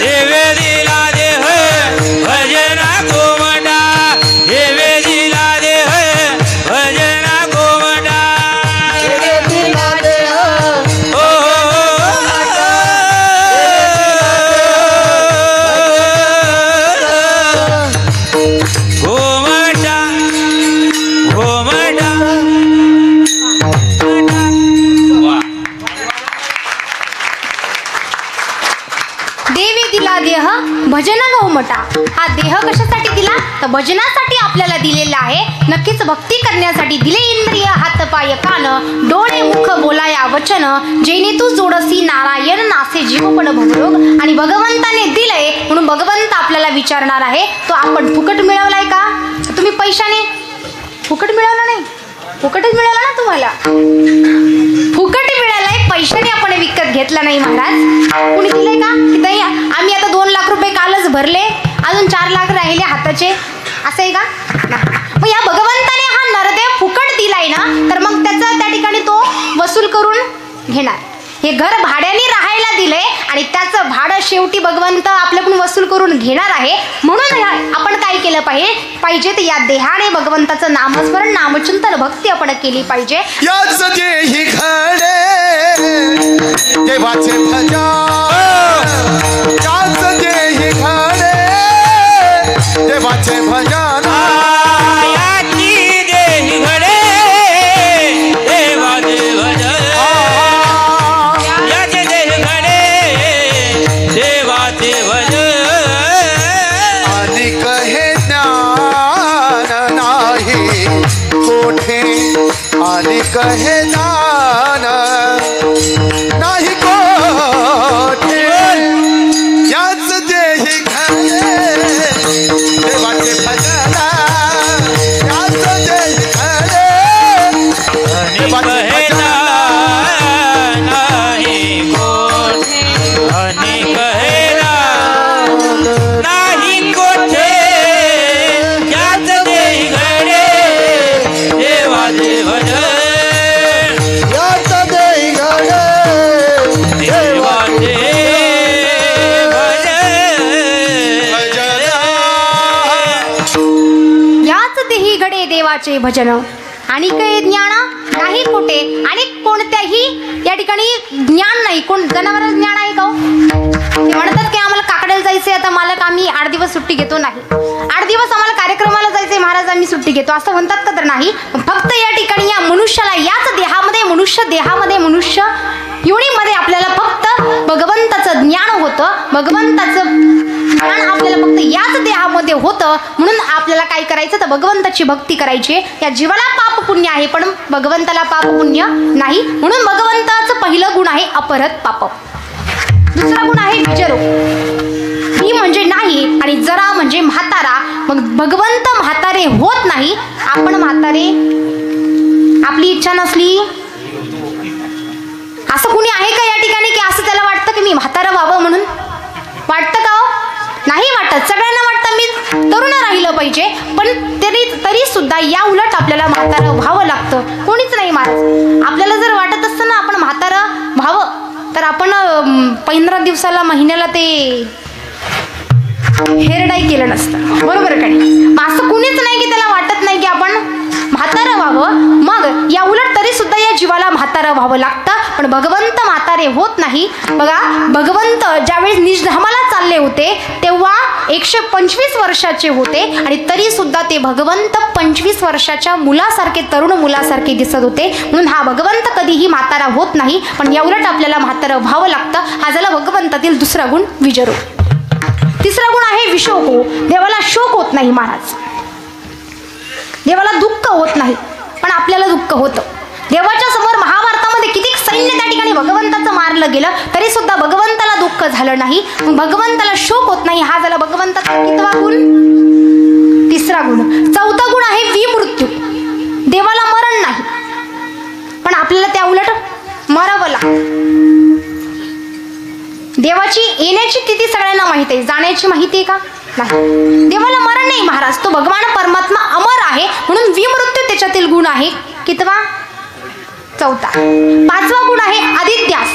देवे दिला देह भजना गोमटा, देवे दिला देह भजना गोमटा. देवे दिला देह ओ गोमटा, गोमटा. देवी दिला देह भजन गौमटा. हा देह कशासाठी दिला? तर भजनासाठी आपल्याला दिलेला आहे. नक्कीच भक्ती करण्यासाठी दिले इंद्रिय, हात पाय कान, डोळे मुख बोलाया वचन, जेणे तू जोडसी नारायण नासे जीवपण भवरोग. आणि भगवंताने दिलंय म्हणून भगवंत आपल्याला विचारणार आहे, तो आपण फुकट मिळवलाय का? तुम्ही पैशाने फुकट मिळवला नाही? फुकटच मिळाला ना तुम्हाला? फुकट मिळालाय, पैशाने आपण विकत घेतला नाही महाराज. कुणी दिले का? की ताई आम्ही आता 2 लाख रुपये कालच भरले, अजून 4 लाख राहिले हाताचे, असं आहे का? मग या भगवंताने हा नरदेव फुकट दिलाय ना, तर मग त्याचा त्या ठिकाणी तो वसूल करून घेणार. हे घर भाड्याने राहायला दिलंय आणि त्याचं भाडं शेवटी भगवंत आपल्याकडून वसूल करून घेणार आहे. म्हणून आपण काय केलं पाहिजे तर या देहाने भगवंताचं नामस्मरण, नामचिंतन, भक्ती आपण केली पाहिजे. याच देही घडे देवाचे भजन, याच देही घडे देवाचे भजन. याची देही घडे देवाचे भजन, याचे देही घडे देवाचे भजन. आणि कहे ज्ञान नाही कोठे, आणि कहे ज्ञान नाही कोठे. याच देही घडे देवाचे भजन, याच देही घडे देवाचे भजन. नाही कोठे, आणि कहेला अलीकडे देवाचे भजन आणि काही ज्ञान नाही कुठे आणि कोणत्याही या ठिकाणी ज्ञान नाही. कोण जनावरांचं ज्ञान आहे का? ते म्हणतात की आम्हाला काकड्याला जायचंय, आता मालक आम्ही 8 दिवस सुट्टी घेतो. नाही, 8 दिवस आम्हाला कार्यक्रमाला जायचंय महाराज, आम्ही सुट्टी घेतो असं म्हणतात का? तर नाही. फक्त या ठिकाणी या मनुष्याला, याच देहामध्ये, मनुष्य देहामध्ये, मनुष्य योनीमध्ये आपल्याला फक्त भगवंताचं ज्ञान होतं. भगवंताचं ज्ञान आपल्याला फक्त याच देहामध्ये होतं. म्हणून आपल्याला काय करायचं तर भगवंताची भक्ती करायची. या जीवाला पाप पुण्य आहे पण भगवंताला पाप पुण्य नाही. म्हणून भगवंताचं पहिलं गुण आहे अपरत पाप. दुसरा गुण आहे विजरो. ही म्हणजे नाही आणि जरा म्हणजे म्हातारा. मग भगवंत म्हातारे होत नाही. आपण म्हातारे, आपली इच्छा नसली. असं कुणी आहे का या ठिकाणी की असं त्याला वाटतं की मी म्हातारं व्हावं म्हणून? वाटतं का? नाही वाटत. सगळ्यांना वाटतं मी तरुण राहिलं पाहिजे, पण तरी सुद्धा या उलट आपल्याला म्हातारं व्हावं लागतं. कोणीच नाही महाराज. आपल्याला जर वाटत असतं ना आपण म्हातारं व्हावं तर आपण 15 दिवसाला, महिन्याला ते हेअरडाय केलं नसतं, बरोबर का नाही? असं कुणीच नाही की त्याला वाटत नाही की आपण म्हातारं व्हावं. मग या उलट तरी सुद्धा या जीवाला म्हातारं व्हावं लागतं. पण भगवंत म्हातारे होत नाही. बघा, भगवंत ज्यावेळेस निजधामाला चालले होते तेव्हा 125 वर्षाचे होते आणि तरी सुद्धा ते भगवंत 25 वर्षाच्या मुलासारखे, तरुण मुलासारखे दिसत होते. म्हणून हा भगवंत कधीही म्हातारा होत नाही, पण या उलट आपल्याला म्हातारं व्हावं लागतं. हा झाला भगवंतातील दुसरा गुण विजरो. तिसरा गुण आहे विशोको. देवाला शोक होत नाही महाराज. देवाला दुःख होत नाही, पण आपल्याला दुःख होतं. देवाच्या समोर महाभारतामध्ये किती सैन्य त्या ठिकाणी भगवंताचं मारलं गेलं तरी सुद्धा भगवंताला दुःख झालं नाही. भगवंताला शोक होत नाही. हा झाला भगवंताचा कितवा गुण? तिसरा गुण. चौथा गुण आहे विमृत्यू. देवाला मरण नाही, पण आपल्याला त्या उलट मरावं लागतं. देवाची येण्याची तिथी सगळ्यांना माहिती आहे, जाण्याची माहिती आहे का? नाही. देवाला मरण नाही महाराज. तो भगवान परमात्मा अमर आहे, म्हणून विमृत्यू त्याच्यातील गुण आहे. कितवा? चौथा. पाचवा गुण आहे आदित्यास.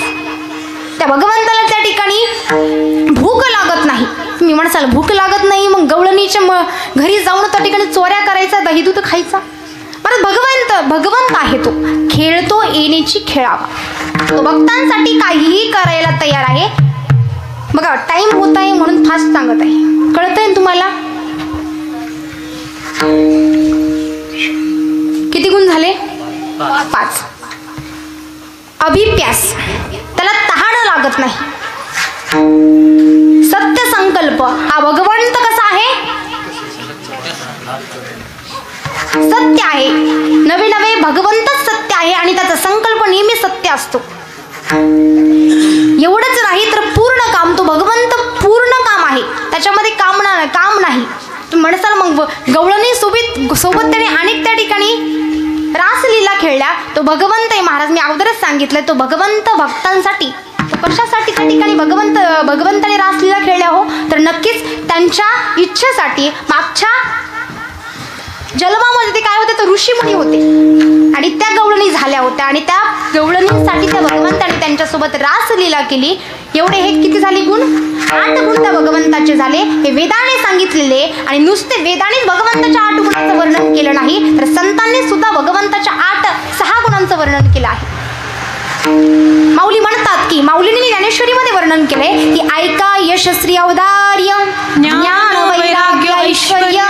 त्या भगवंताला त्या ठिकाणी भूक लागत नाही. तुम्ही म्हणसाल भूक लागत नाही, मग गवळणीच्या घरी जाऊन त्या ठिकाणी चोऱ्या करायचा, दही दूध खायचा. परत भगवंत आहे, तो खेळतो येण्याची खेळावा. तो भक्तांसाठी काहीही करायला तयार आहे. बघा, टाइम होत आहे म्हणून फास्ट सांगत आहे. कळतंय ना तुम्हाला? किती गुण झाले? 5. अभिप्यास. त्याला तहान लागत नाही. सत्य संकल्प. हा भगवंत कसा आहे? सत्य आहे. नवे नवे भगवंतच सत्य आहे आणि त्याचा संकल्प नेहमी सत्य असतो. एवढंच नाही तर पूर्ण काम. तो भगवंत पूर्ण काम आहे, त्याच्यामध्ये काम नाही. तुम्ही म्हणसाल मग गवळणी सोबत त्याने अनेक त्या ठिकाणी रासलीला खेळल्या. तो भगवंत आहे महाराज. मी अगोदरच सांगितलं, तो भगवंत भक्तांसाठी. कशासाठी त्या ठिकाणी भगवंताने रासलीला खेळल्या? हो, तर नक्कीच त्यांच्या इच्छेसाठी. मागच्या जन्मामध्ये ते काय होते तर ऋषीमुनी होते आणि त्या गवळणी झाल्या होत्या आणि त्या गवळणींसाठी त्या भगवंताने त्यांच्यासोबत रासलीला केली. एवढे हे किती झाले गुण? 8 गुण त्या भगवंताचे झाले. हे वेदाने सांगितलेले आणि नुसते वेदानेच भगवंताच्या 8 गुणांचं वर्णन केलं नाही, तर संतांनी सुद्धा भगवंताच्या 6 गुणांचं वर्णन केलं आहे. माऊली म्हणतात की माऊलींनी ज्ञानेश्वरीमध्ये वर्णन केलंय की ऐका यशस्वी औदार्य ज्ञान वैराग्य ऐश्वर्य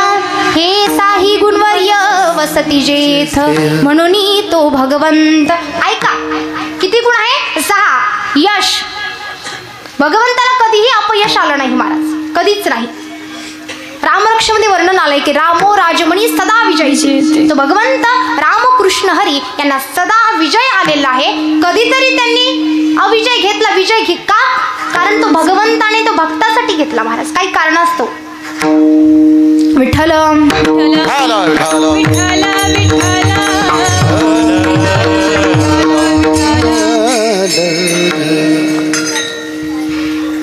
हे साही गुणवर्य वसती जेथ म्हणून तो भगवंत. ऐका, किती गुण आहे? 6. यश. भगवंताला कधीही अपयश आलं नाही महाराज, कधीच नाही. रामरक्षामध्ये वर्णन आलंय की रामो राजमणी सदा विजयी. तो भगवंत रामकृष्ण हरी यांना सदा विजय आलेला आहे. कधीतरी त्यांनी अविजय घेतला. विजय का? कारण तो भगवंताने तो भक्तासाठी घेतला महाराज. काही कारणास्तव. विठ्ठल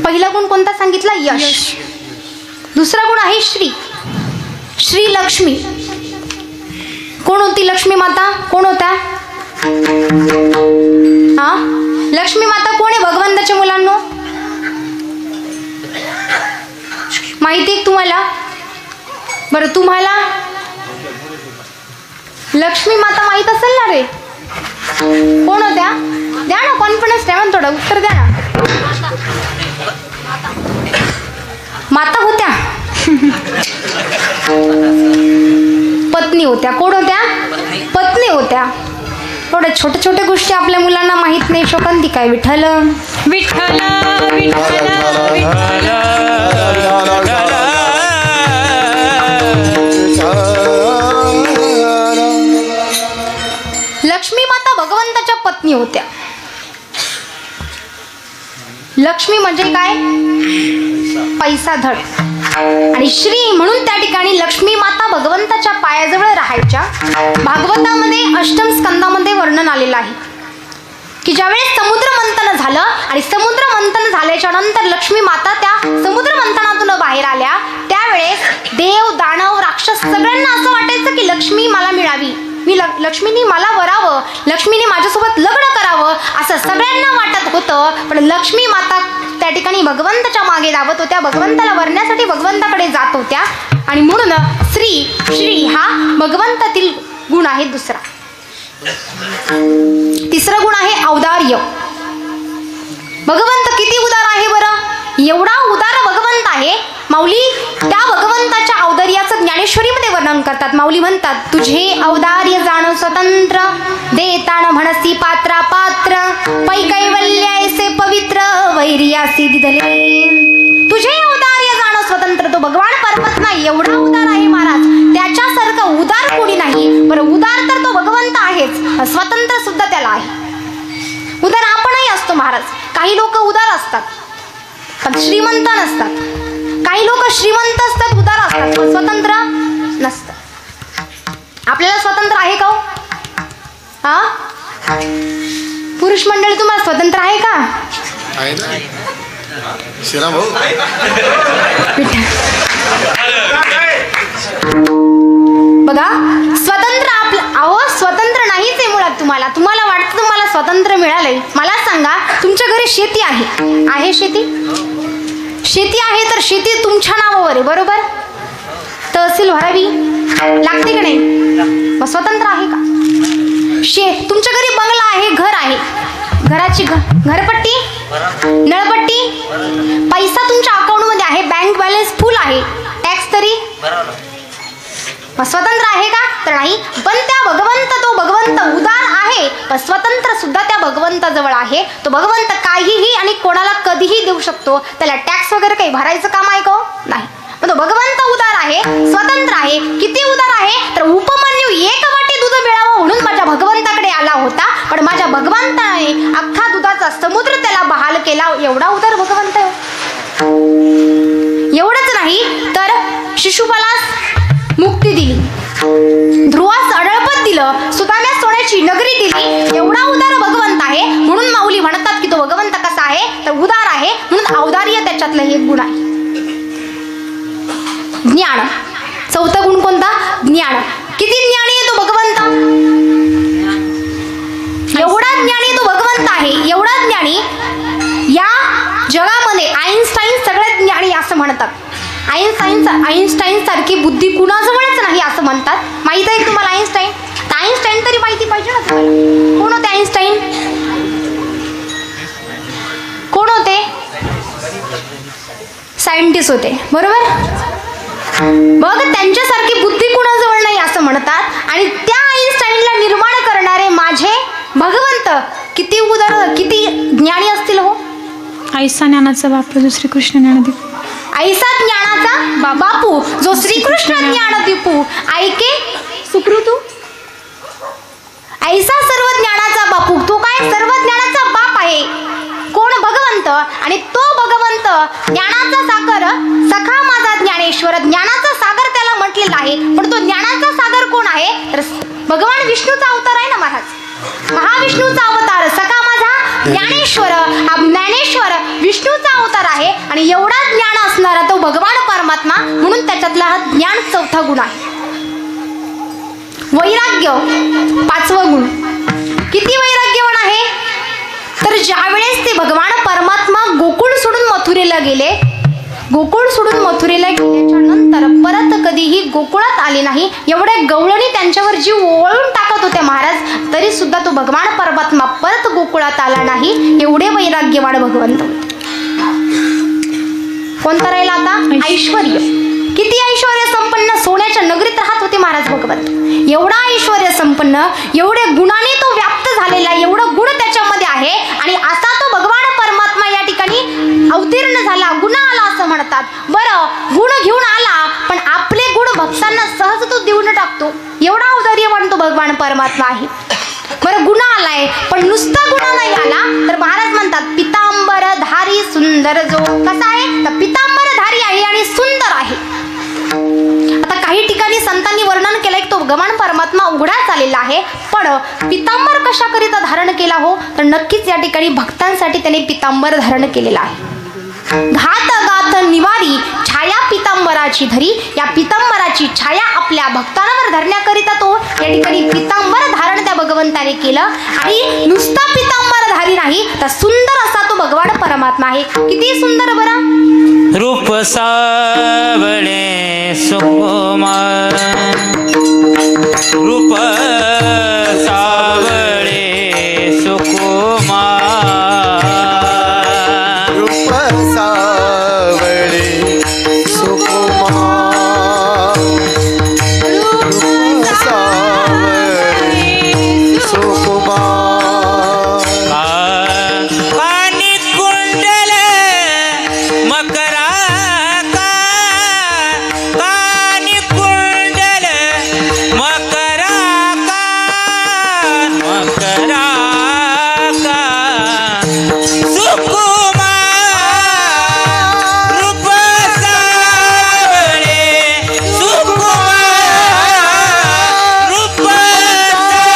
पहिला गुण कोणता सांगितला? यश. दुसरा गुण आहे श्री लक्ष्मी. कोण होती लक्ष्मी माता? कोण होत्या? लक्ष्मी माता कोण आहे भगवंताच्या मुलांनो? माहिती आहे तुम्हाला? बरं, तुम्हाला लक्ष्मी माता माहित असेल ना रे? कोण होत्या? द्या ना, कॉन्फिडन्स ठेवा ना, थोडं उत्तर द्या ना. माता होत्या. पत्नी होत्या. कोण होत्या? पत्नी होत्या. थोड्या छोट्या छोट्या गोष्टी आपल्या मुलांना माहित नाही. शोकांती काय? विठ्ठल विठ्ठल विठ्ठल विठ्ठल. लक्ष्मी माता भगवंताच्या पत्नी होत्या. लक्ष्मी म्हणजे काय? पैसा धड. आणि श्री म्हणून त्या ठिकाणी लक्ष्मी माता भगवंताच्या पायाजवळ राहायच्या. भागवतामध्ये अष्टम स्कंदामध्ये वर्णन आलेलं आहे की ज्यावेळेस समुद्र मंथन झालं आणि समुद्र मंथन झाल्याच्या नंतर लक्ष्मी माता त्या समुद्र मंथनातून बाहेर आल्या, त्यावेळेस देव दानव राक्षस सगळ्यांना असं वाटायचं की लक्ष्मी मला मिळावी, लक्ष्मीनी मला वरावं, लक्ष्मीने माझ्यासोबत लग्न करावं असं सगळ्यांना वाटत होतं. पण लक्ष्मी माता त्या ठिकाणी भगवंताच्या मागे धावत होत्या, भगवंताला वरण्यासाठी भगवंताकडे जात होत्या. आणि म्हणून श्री हा भगवंतातील गुण आहे. दुसरा तिसरा गुण आहे औदार्य. भगवंत किती उदार आहे बरं. एवढा उदार भगवंत आहे. माऊली त्या भगवंताच्या औदार्याचं ज्ञानेश्वरीमध्ये वर्णन करतात. माऊली म्हणतात, तुझे औदार्य जाण स्वतंत्र, देताण म्हणसी पात्रा पात्र, पै कैवल्यायसे पवित्र, वैर्यासी दिदले. तुझे औदार्य जाण स्वतंत्र. तो भगवान परमात्मा एवढा उदार आहे महाराज, त्याच्यासारखं उदार कोणी नाही. बरं, उदार तर तो भगवंत आहेच, स्वतंत्र सुद्धा त्याला आहे. उदार आपणही असतो महाराज. काही लोक उदार असतात पण श्रीमंत नसतात. काही लोक श्रीमंत असतात, उदार असतात, पण स्वतंत्र नसतात. आपल्याला स्वतंत्र आहे का? हा, पुरुष मंडळी तुम्हाला स्वतंत्र आहे का? आहे ना श्रीराम भाऊ. बघा, स्वतंत्र स्वतंत्र नाहीच आहे मुळात. तुम्हाला वाटतं तुम्हाला स्वातंत्र्य मिळालंय. मला सांगा, तुमच्या घरी शेती आहे शेती आहे तर शेती तुमच्या नावावर आहे, बरोबर? तहसील भरावी लागते का नाही? मग स्वतंत्र आहे का? तुमच्या घरी बंगला आहे, घर आहे, घराची घरपट्टी, नळपट्टी, पैसा तुमच्या अकाउंटमध्ये आहे, बँक बॅलन्स फुल आहे, टॅक्स तरी स्वतंत्र आहे का? तर नाही. पण तो भगवंत उदार आहे, पण स्वतंत्र सुद्धा त्या भगवंताजवळ आहे. तो भगवंत काहीही आणि कोणाला कधीही देऊ शकतो. त्याला टॅक्स वगैरे काही भरायचं काम आहे का? नाही. पण तो भगवंत उदार आहे, स्वतंत्र आहे. किती उदार आहे तर उपमन्यू 1 वाटी दूध मिळावं म्हणून माझ्या भगवंताकडे आला होता, पण माझ्या भगवंताने अख्खा दुधाचा समुद्र त्याला बहाल केला. एवढा उदार भगवंत आहे. एवढंच नाही तर शिशुपालास मुक्ती दिली, ध्रुवास अडळपत दिलं, सुदाम्यास सोन्याची नगरी दिली. एवढा उदार भगवंत आहे. म्हणून माऊली म्हणतात की तो भगवंत कसा आहे तर उदार आहे. म्हणून औदार्य त्याच्यातलं एक गुण आहे. ज्ञान, चौथा गुण कोणता? ज्ञान. किती ज्ञानी आहे तो भगवंत. एवढा ज्ञानी तो भगवंत आहे. एवढा ज्ञानी या जगामध्ये आईन्स्टाईन सगळ्यात ज्ञानी असं म्हणतात. आईन्स्टाईन सारखी बुद्धी कुणाजवळच नाही असं म्हणतात. माहित आहे तुम्हाला आईन्स्टाईन? आईन्स्टाईन तरी माहिती पाहिजे ना तुम्हाला. कोण होते आईन्स्टाईन? कोण होते? सायंटिस्ट होते, बरोबर? बघ, त्यांच्यासारखी बुद्धी कुणाजवळ नाही असं म्हणतात. आणि त्या आईन्स्टाईनला निर्माण करणारे माझे भगवंत किती उदार, किती ज्ञानी असतील हो. ऐसा ज्ञानाचा बापू जो श्रीकृष्ण ज्ञानदीप. ऐसा ज्ञानाचा बापू जो श्रीकृष्ण ज्ञानदीपू, ऐके सुकृतू. ऐसा सर्व ज्ञानाचा बापू, तो काय सर्व ज्ञानाचा बाप आहे. कोण? भगवंत. आणि तो भगवंत ज्ञानाचा सागर, सखा माझा ज्ञानेश्वर, ज्ञानाचा सागर त्याला म्हटलेला आहे. पण तो ज्ञानाचा सागर कोण आहे तर भगवान विष्णूचा अवतार आहे ना महाराज. महाविष्णूचा अवतार सखा माझा ज्ञानेश्वर, हा ज्ञानेश्वर विष्णूचा अवतार आहे. आणि एवढा ज्ञान असणारा तो भगवान परमात्मा, म्हणून त्याच्यातला हा ज्ञान चौथा गुण आहे. वैराग्य, 5वं गुण. किती वैराग्यवान आहे तर ज्यावेळेस ते भगवान परमात्मा गोकुळ सोडून मथुरेला गेले, गोकुळ सोडून मथुरेला गेल्याच्या नंतर परत कधीही गोकुळात आले नाही. एवढ्या गवळणी त्यांच्यावर जीव ओवाळून टाकत होते महाराज, तरी सुद्धा तो भगवान परमात्मा परत गोकुळात आला नाही. एवढे वैराग्यवान भगवंत होते. कोणता राहिला आता? ऐश्वर्य. किती ऐश्वर्य संपन्न, सोन्याच्या नगरीत राहत होते महाराज भगवंत. एवढा ऐश्वर्य संपन्न, एवढे गुणाने तो व्याप्त झालेला, एवढं गुण त्याच्यामध्ये आहे. आणि असा तो भगवान परमात्मा या ठिकाणी अवतीर्ण झाला, गुण आला असं म्हणतात. बरं, गुण घेऊन आला, पण आपले गुण भक्तांना सहज तो देऊन टाकतो. एवढा औदार्यवान तो भगवान परमात्मा आहे. बरं, गुण आलाय, पण नुसता गुण नाही आला तर महाराज म्हणतात पितांबर धारी सुंदर जो. कसा आहे? तर पितांबर धारी आहे आणि सुंदर आहे. आता काही ठिकाणी संतांनी वर्णन केलंय की तो भगवान परमात्मा उघडा आलेला आहे, पण पितांबर कशाकरिता धारण केला हो, तर नक्कीच या ठिकाणी भक्तांसाठी त्याने पितांबर धारण केलेला आहे. घात गात निवारी छाया पितांबराची धरी. या पितांबराची छाया आपल्या भक्तांवर धरण्याकरिता तो या ठिकाणी पितांबर धारण त्या भगवंताने केलं. आणि नुसता पितांबर धारी नाही तर सुंदर असा तो भगवान परमात्मा आहे. किती सुंदर बरं. रूप सावळे सुकुमार, रूप सावळे सुकुमार, रूप सावळे सुकुमार, रूप सावळे सुकुमार. पाणी कुंडल मकरा का, पाणी कुंडल मकरा का, मकरा का सुकुमार, रूप सावळे सुकुमार, रूप सावळे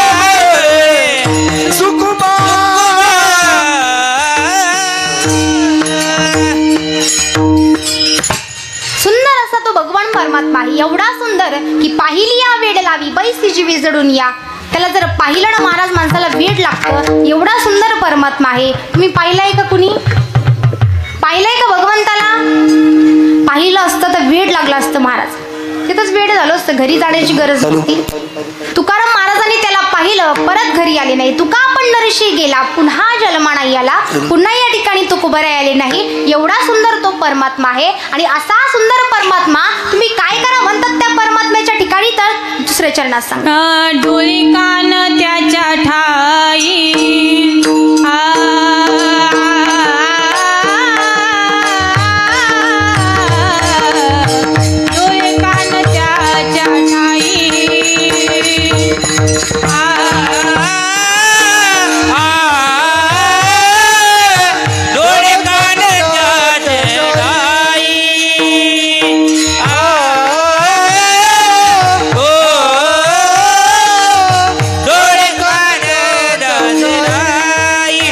सुंदर असा तो भगवान परमात्मा आहे. एवढा सुंदर की पाहिली या वेड लावी बैसी जीवी जडून या. त्याला जर पाहिलं ना महाराज माणसाला वेड लागतं. एवढा सुंदर परमात्मा आहे. तुम्ही पाहिलाय का? कुणी पाहिलंय का भगवंताला? पाहिलं असतं तर वेड लागलं असतं महाराज. तिथंच वेड झालं असतं, घरी जाण्याची गरज नव्हती. तुकाराम महाराजांनी त्याला पाहिलं, परत घरी आले नाही. तुका पंढरीशी गेला, पुन्हा जन्मा नाही आला, पुन्हा या ठिकाणी तुकोबरे आले नाही. एवढा सुंदर तो परमात्मा आहे. आणि असा सुंदर परमात्मा तुम्ही काय करा म्हणतात त्या परमात्म्याच्या ठिकाणी, तर दुसऱ्या चरणात सांगा. डोळे कान त्याच्या ठाई डोळे कान त्याच्या ठाई डोळे कान त्याचे गाई, डोळे कान त्याचे गाई.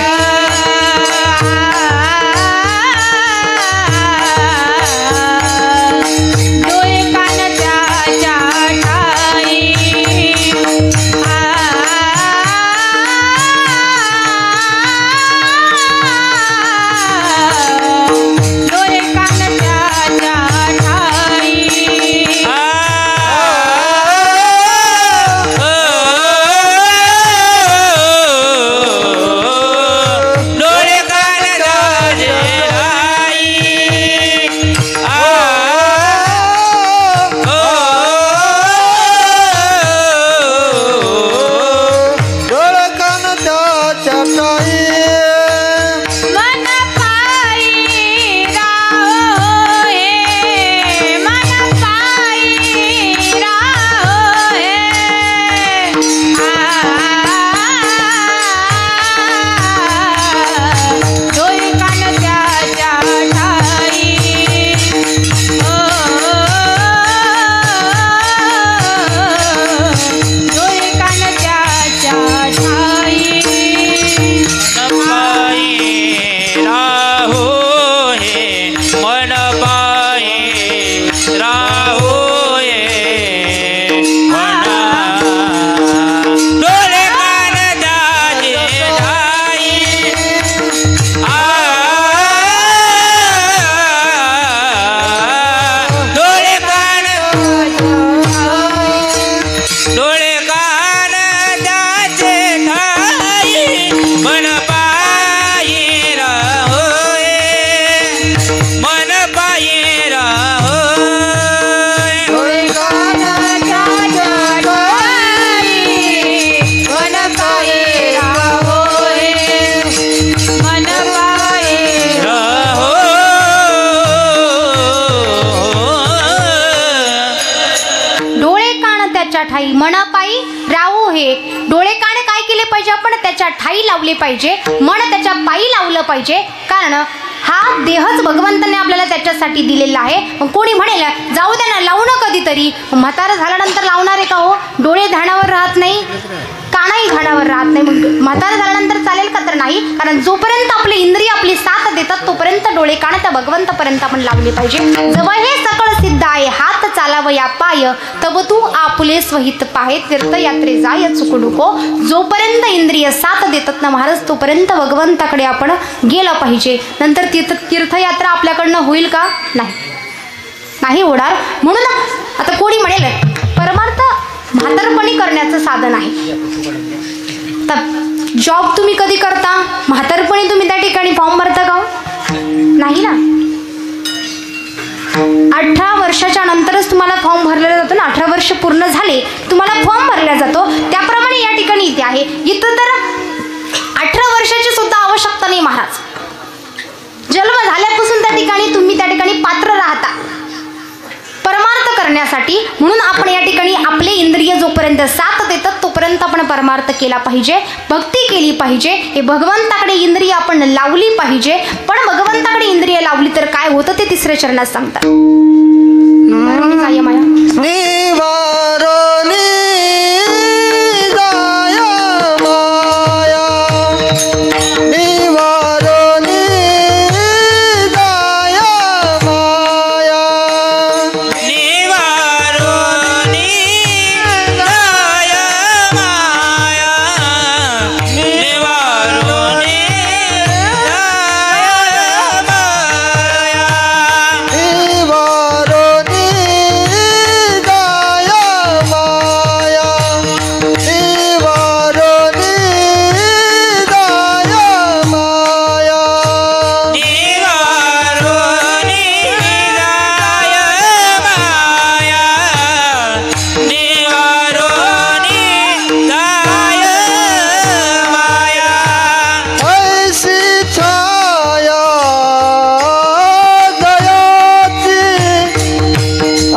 डोळे कान त्याचे ठाई मन पायी राहोय मन पायी राहोय डोळे कान त्याच्या ठाई मन पाये राहोय मन पाये डोळे कान त्याच्या ठाई मन पायी राहू हे डोळे कान काय केले पाहिजे आपण त्याच्या ठाई लावले पाहिजे मन त्याच्या पायी लावलं पाहिजे कारण हा देहच भगवंताने आपल्याला त्याच्यासाठी दिलेला आहे मग कोणी म्हणेल जाऊ द्या ना लावू ना कधीतरी म्हातारा झाल्यानंतर लावणार आहे का हो डोळे ध्यानावर राहत नाही कानही ध्यानावर राहत नाही मग म्हातारा झाल्यानंतर चालेल का तर नाही कारण जोपर्यंत आपले इंद्रिय आपली साथ देतात तोपर्यंत डोळे कान त्या भगवंतापर्यंत आपण लावले पाहिजे जवळ हे सकळ सिद्ध आहे हात चालावया पाय तब तू आपुले स्वहित पाहे तीर्थयात्रे जाय चुकू नको जोपर्यंत इंद्रिय साथ देतात ना महाराज तोपर्यंत भगवंताकडे आपण गेलं पाहिजे नंतर तीर्थयात्रा आपल्याकडनं होईल का नाही होणार म्हणून आता कोणी म्हणेल परमार्थ म्हातारपणी करण्याचं साधन आहे तर जॉब तुम्ही कधी करता म्हातारपणी तुम्ही त्या ठिकाणी फॉर्म भरता का नाही ना 18 वर्षाच्या नंतरच तुम्हाला फॉर्म भरलेला जातो ना 18 वर्ष पूर्ण झाले तुम्हाला फॉर्म भरला जातो त्याप्रमाणे या ठिकाणी इथे आहे इथं तर 18 वर्षाची सुद्धा आवश्यकता नाही महाराज जन्म झाल्यापासून त्या ठिकाणी पात्र राहता परमार्थ करण्यासाठी म्हणून आपण या ठिकाणी आपले इंद्रिय जोपर्यंत साथ देतात तोपर्यंत आपण परमार्थ केला पाहिजे भक्ती केली पाहिजे हे भगवंताकडे इंद्रिय आपण लावली पाहिजे पण भगवंताकडे इंद्रिय लावली तर काय होतं ते तिसऱ्या चरणात सांगतात माया निवारोनी जाय माया निवारोनी जाय माया निवारोनी जाय माया निवारोनी जाय माया निवारोनी जाय माया निवारोनी जाय माया निवारोनी जाय माया निवारोनी जाय माया ऐसी छाया दयाची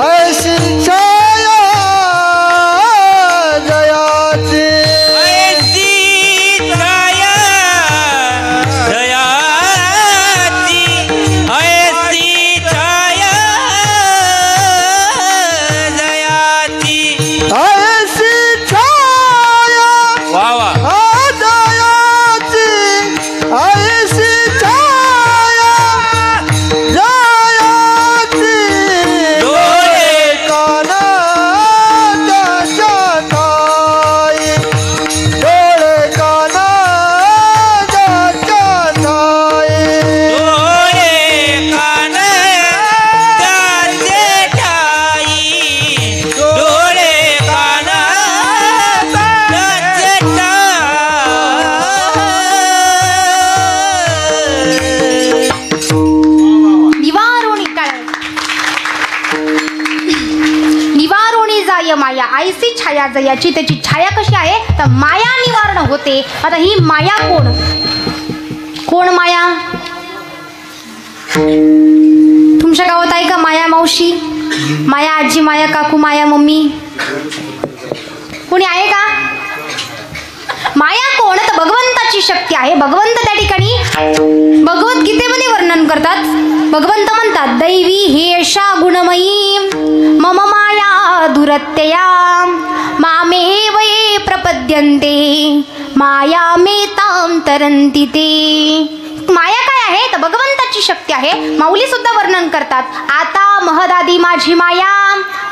ऐसी छाया दयाची ऐसी छाया दयाची ऐसी छाया दयाची ऐसी छाया वा वा दयाची ऐसी छाया दयाची डोळे कान त्याच्या ठाई डोळे कान त्याच्या ठाई डोळे कान त्याचे ठाई डोळे कान त्याचे निवारोणी काय निवारोणी जाय माया ऐसी छाया जयाची त्याची छाया कशी आहे तर माया निवारण होते आता ही माया कोण माया तुमच्या गावात आहे का माया मावशी माया आजी माया काकू माया मम्मी कोणी आहे का माया कोण तर भगवंताची शक्ती आहे भगवंत त्या ठिकाणी भगवद्गीतेमध्ये वर्णन करतात भगवंत म्हणतात दैवी हेषा गुणमयी मम माया दुरत्यया मामेव ये प्रपद्यन्ते माया मेतां तरन्ति ते माया काय आहे तर भगवंताची शक्ती आहे माऊली सुद्धा वर्णन करतात आता महदादी माझी माया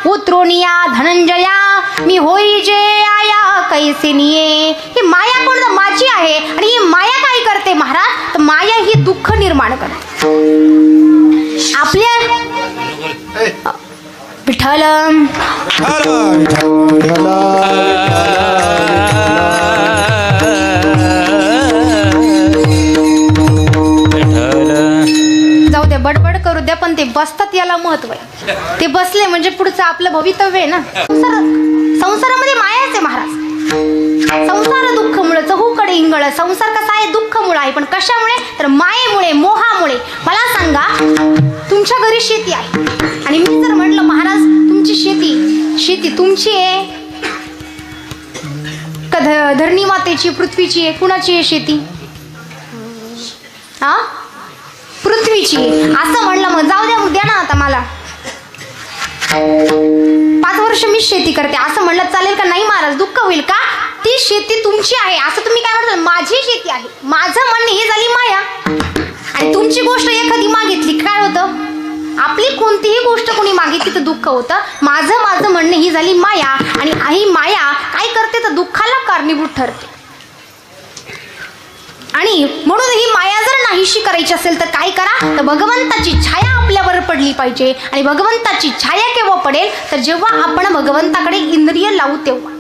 उतरोनिया धनंजया मी होई जे आया कैसे निये ही माया कोण माझी आहे आणि ही माया काय करते महाराज तर माया ही दुःख निर्माण करते आपल्या विठ्ठल विठ्ठला महत्व आहे. ते बसले म्हणजे पुढचं आपलं भवितव्य आहे ना. संसारामध्ये मायाच आहे महाराज. संसार दुःख मुळे चहूकडे इंगळ. संसार कसा आहे? दुःख मुळे आहे. पण कशामुळे? तर मायेमुळे, मोहामुळे. मला सांगा, तुमच्या घरी शेती आहे आणि मी जर म्हटलं महाराज तुमची शेती तुमची आहे का धरणी मातेची, पृथ्वीची आहे? कुणाची आहे शेती? हा, पृथ्वीची आहे. असं म्हणलं मग जाऊ द्या ना आता मला 5 वर्ष मीच शेती करते असं म्हणलं चालेल का? नाही महाराज, दुःख होईल का? ती शेती तुमची आहे असं तुम्ही काय म्हणता? माझी शेती आहे. माझं म्हणणं ही झाली माया. आणि तुमची गोष्ट एखादी मागितली काय होतं? आपली कोणतीही गोष्ट कोणी मागितली तर दुःख होतं. माझं म्हणणं ही झाली माया. आणि ही माया काय करते तर दुःखाला कारणीभूत ठरते. आणि म्हणून ही माया जर नाहीशी करायची असेल तर काय करा? तर भगवंताची छाया आपल्यावर पडली पाहिजे. आणि भगवंताची छाया केव्हा पडेल? तर जेव्हा आपण भगवंताकडे इंद्रिय लावू तेव्हा.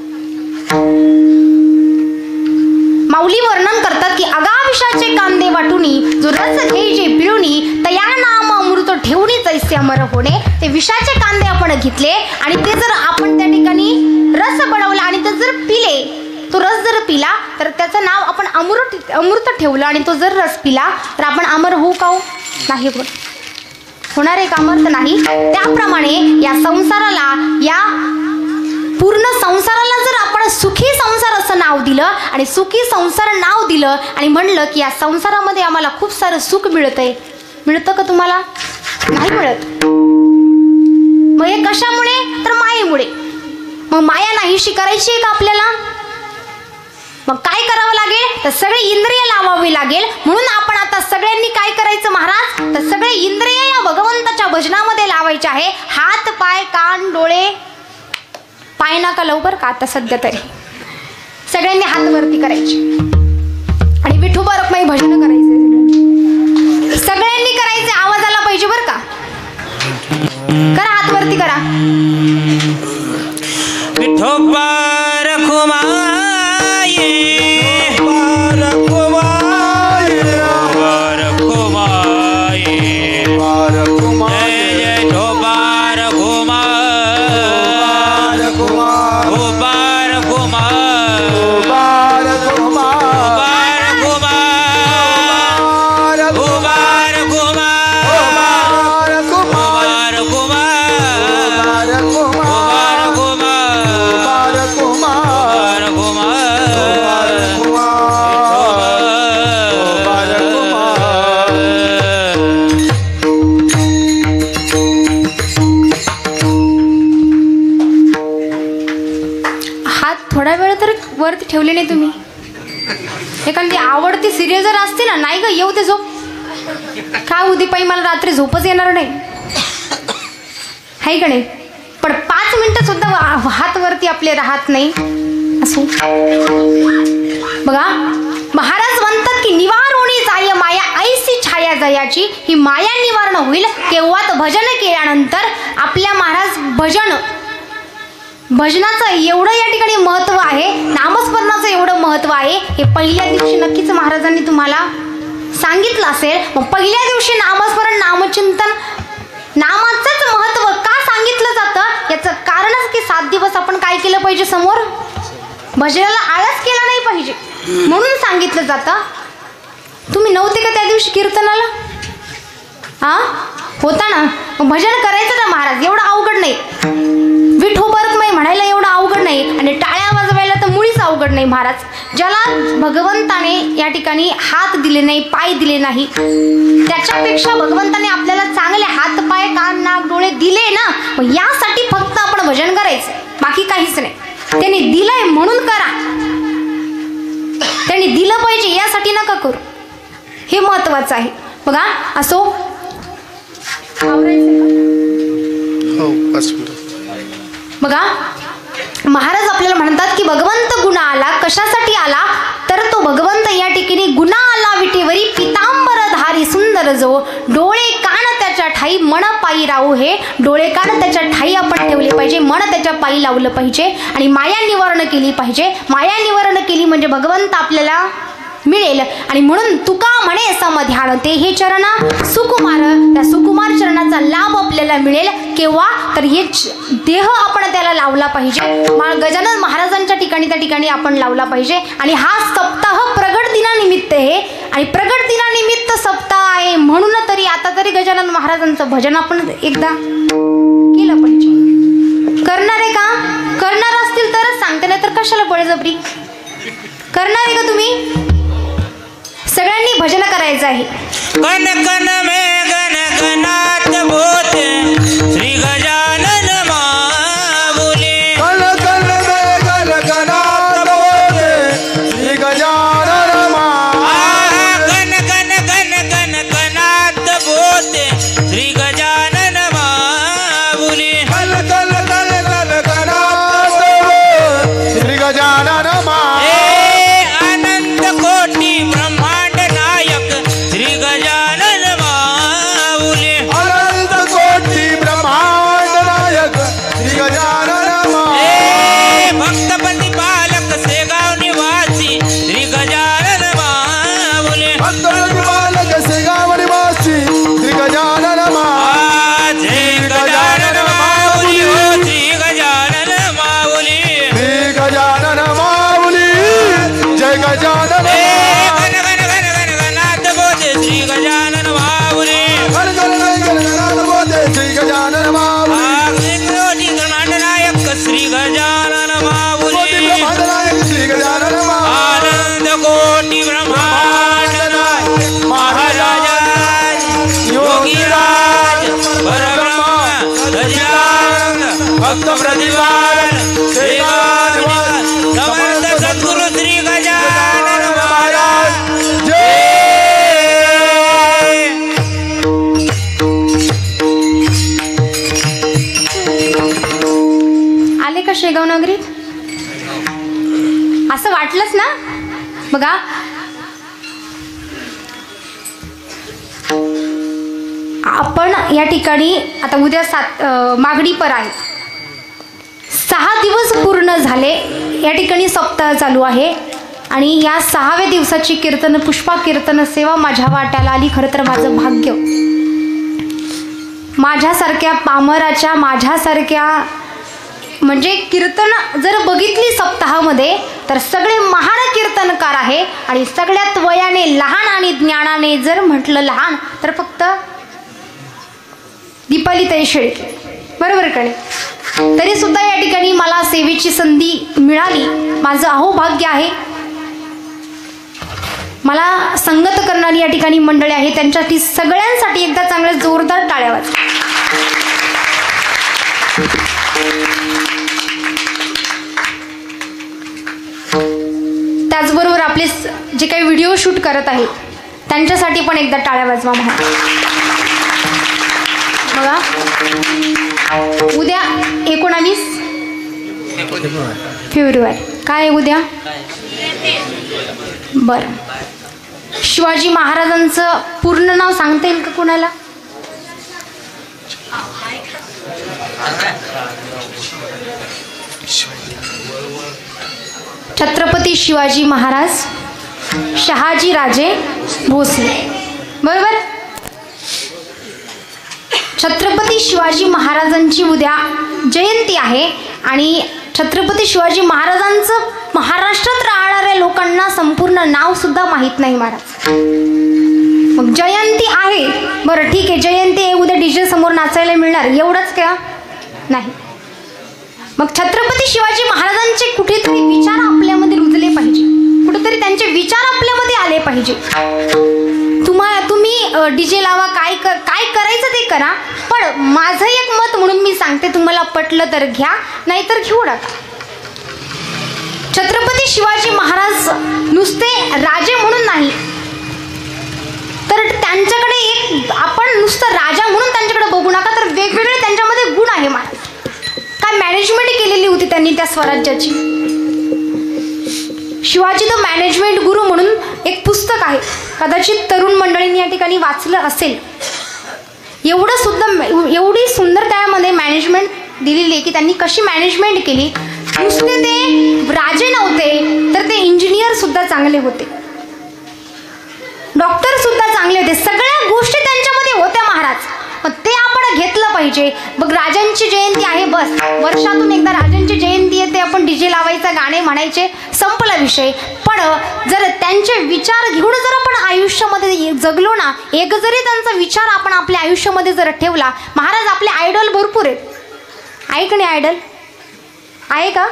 माऊली वर्णन करतात की अगाविषाचे कांदे वाटुनी जो रस घ्यायचे पिळुनी तया नाम अमृत ठेवणी तैसे अमर होणे. ते विषाचे कांदे आपण घेतले आणि ते जर आपण त्या ठिकाणी रस बनवला आणि ते जर पिले, तो रस जर पिला तर त्याचं नाव आपण अमृत ठेवलं आणि तो जर रस पिला तर आपण अमर होऊ का? नाही होणार आहे का? अमर तर नाही. त्याप्रमाणे या संसाराला, या पूर्ण संसाराला जर आपण सुखी संसार असं नाव दिलं आणि सुखी संसार नाव दिलं आणि म्हणलं की या संसारामध्ये आम्हाला खूप सारं सुख मिळतंय, मिळतं का तुम्हाला? नाही मिळत. मग हे कशामुळे? तर मायेमुळे. मग माया नाहीशी करायची आहे का आपल्याला? मग काय करावं लागेल? तर सगळे इंद्रिय लावावे लागेल. म्हणून आपण आता सगळ्यांनी काय करायचं महाराज? तर सगळे इंद्रिय या भगवंताच्या भजनामध्ये लावायचे आहे. हात, पाय, कान, डोळे, पाय नका लवकर का आता सध्या तरी. सगळ्यांनी हात वरती करायचे आणि विठोबा रखमाई भजन करायचे. सगळ्यांनी करायचे. आवाज आला पाहिजे बरं का. करा, हात वरती करा. विठोबा रखमाई वरती ठेवले नाही तुम्ही? एखादी आवडती सिरियल जर असते ना, नाही ग येऊ ते झोप काय उदी पाई, मला रात्री झोपच येणार नाही हाय का नाही? पण 5 मिनिटं सुद्धा हात वरती आपले राहत नाही. असो बघा, महाराज म्हणतात की निवारोणी जाय माया ऐसी छाया जयाची. ही माया निवारण होईल केव्हा? भजन केल्यानंतर. आपल्या महाराज भजनाचं एवढं या ठिकाणी महत्व आहे, नामस्मरणाचं एवढं महत्व आहे, हे पहिल्या दिवशी नक्कीच महाराजांनी तुम्हाला सांगितलं असेल. मग पहिल्या दिवशी नामस्मरण, नामचिंतन, नामाचंच महत्व का सांगितलं जातं? याचं कारणच की 7 दिवस आपण काय केलं पाहिजे? समोर भजनाला आळस केला नाही पाहिजे म्हणून सांगितलं जातं. तुम्ही नव्हते का त्या दिवशी कीर्तनाला? हा होता ना. मग भजन करायचं ना महाराज, एवढं अवघड नाही. विठोबरकमय म्हणायला एवढं अवघड नाही आणि टाळ्या वाजवायला तर मुळीच अवघड नाही महाराज. ज्याला भगवंताने या ठिकाणी हात दिले नाही, पाय दिले नाही, त्याच्यापेक्षा भगवंताने आपल्याला चांगले हात, पाय, कान, नाक, डोळे दिले ना. मग यासाठी फक्त आपण भजन करायचं, बाकी काहीच नाही. त्याने दिलंय म्हणून करा. त्याने दिलं पाहिजे यासाठी नका करू. हे महत्वाचं आहे. बघा असो बघा, महाराज आपल्याला म्हणतात की भगवंत गुण आला. कशासाठी आला? तर तो भगवंत या ठिकाणी गुणा आला विटेवरी पितांबर धारी सुंदर जो. डोळे कान त्याच्या ठाई मन पायी राहू. हे डोळे कान त्याच्या ठाई आपण ठेवले पाहिजे, मन त्याच्या पायी लावलं पाहिजे आणि माया निवारण केली पाहिजे. माया निवारण केली म्हणजे भगवंत आपल्याला मिळेल. आणि म्हणून तुका म्हणे समध्यान ते हे चरण सुकुमार, त्या सुकुमार चरणाचा लाभ आपल्याला मिळेल. केव्हा तर हे देह आपण त्याला लावला पाहिजे. गजानन महाराजांच्या ठिकाणी त्या ठिकाणी आपण लावला पाहिजे. आणि हा सप्ताह प्रगट दिनानिमित्त आहे आणि प्रगट दिनानिमित्त सप्ताह आहे म्हणून तरी आता तरी गजानन महाराजांचं भजन आपण एकदा केलं पाहिजे. करणार आहे का? करणार असतील तरच सांगते, नाही तर कशाला बळजबरी. करणार आहे का तुम्ही? सगळ्यांनी भजन करायचं आहे. कन कन में गण गणात बोते श्री गजानन माऊली. कण कण में गण गणात बोले श्री गजानन माऊली. गण गण गण गण गणात बोते श्री गजानन माऊली. कण कण कण कण गणात बोले श्री गजानन माऊली. अनंत कोटी ब्रह्मांड नायक श्री गजानन माऊली. अनंत कोटी ब्रह्मांड नायक श्री गजानन माऊली. भक्तपती पालक सेगाव निवासी श्री गजानन माऊली. भक्तपती बालक सेगाव निवासी श्री गजानन माऊली. श्री गजानन माऊली हो श्री गजानन माऊली. श्री गजानन माऊली. जय गजानन गण गण गण गण गणात बोते श्री गजानन माऊली. गण गण गण गणात बोले श्री गजानन माऊली. कोटी ब्रह्मांड नायक श्री गजानन कोटी माऊली. ब्रह्मांड नायक श्री गजानन माऊली. आनंद कोटी ब्रह्मांड नायक महाराजा योगीराज परब्रह्म सच्चिदानंद भक्त प्रतिभान समर्थ सद्गुरु श्री गजानन महाराज जय. आले का शेगाव नगरीत? असं वाटलंच ना? बघा, आपण या ठिकाणी आता उद्या मागणी पर आहे. 6 दिवस पूर्ण झाले या ठिकाणी सप्ताह चालू आहे आणि या 6व्या दिवसाची कीर्तन पुष्पा कीर्तन सेवा माझ्या वाट्याला आली. खरं तर माझं भाग्य. माझ्यासारख्या पामराच्या, माझ्यासारख्या म्हणजे कीर्तन जर बघितली सप्ताहामध्ये तर सगळे महान कीर्तनकार आहे. आणि सगळ्यात वयाने लहान आणि ज्ञानाने जर म्हटलं लहान तर फक्त दीपालीताई शेळके, बरोबर का नाही? तरी सुद्धा या ठिकाणी मला सेवेची संधी मिळाली. माझं अहोभाग्य आहे. मला संगत करणारी या ठिकाणी मंडळी आहे, त्यांच्यासाठी सगळ्यांसाठी एकदा चांगल्या जोरदार टाळ्या वाजवा. त्याचबरोबर आपले जे काही व्हिडिओ शूट करत आहेत त्यांच्यासाठी पण एकदा टाळ्या वाजवा म्हणा. बघा, उद्या 19 फेब्रुवारी काय आहे उद्या? बरं, शिवाजी महाराजांचं पूर्ण नाव सांगता येईल का कोणाला? छत्रपती शिवाजी महाराज शहाजी राजे भोसले, बरोबर? छत्रपती शिवाजी महाराजांची उद्या जयंती आहे आणि छत्रपती शिवाजी महाराजांचं महाराष्ट्रात राहणाऱ्या लोकांना संपूर्ण नाव सुद्धा माहीत नाही महाराज. मग जयंती आहे, बरं ठीक आहे, जयंती आहे, उद्या डीजे समोर नाचायला मिळणार एवढंच का? नाही. मग छत्रपती शिवाजी महाराजांचे कुठेतरी विचार आपल्यामध्ये रुजले पाहिजे, कुठेतरी त्यांचे विचार आपल्यामध्ये आले पाहिजे. तुम्ही डीजे लावा, काय करायचं ते करा, पण माझं एक मत म्हणून मी सांगते, तुम्हाला पटलं तर घ्या, नाहीतर घेऊ नका. छत्रपती शिवाजी महाराज नुसते राजे म्हणून नाही, तर त्यांच्याकडे एक आपण नुसतं राजा म्हणून त्यांच्याकडे बघू नका, तर वेगवेगळे त्यांच्यामध्ये गुण आहे महाराज. काय मॅनेजमेंट केलेली होती त्यांनी त्या स्वराज्याची. शिवाजी द मॅनेजमेंट गुरु म्हणून एक पुस्तक आहे, कदाचित तरुण मंडळींनी या ठिकाणी वाचलं असेल. एवढी सुंदर त्यामध्ये मॅनेजमेंट दिलेली आहे की त्यांनी कशी मॅनेजमेंट केली. नुसते ते राजे नव्हते तर ते इंजिनियर सुद्धा चांगले होते. डॉक्टर सुद्धा चांगले होते, सगळ्या गोष्टी त्यांच्यामध्ये होत्या महाराज. मग ते आपण घेतलं पाहिजे. मग राजांची जयंती आहे, बस वर्षातून एकदा राजांची जयंती येते, आपण डीजे लावायचा, गाणे म्हणायचे, संपला विषय. पण जर त्यांचे विचार घेऊन जर आपण आयुष्यामध्ये जगलो ना, एक जरी त्यांचा विचार आपण आपल्या आयुष्यामध्ये जर ठेवला, महाराज आपले आयडॉल भरपूर आहेत. आहे का नाही आयडॉल? आहे का?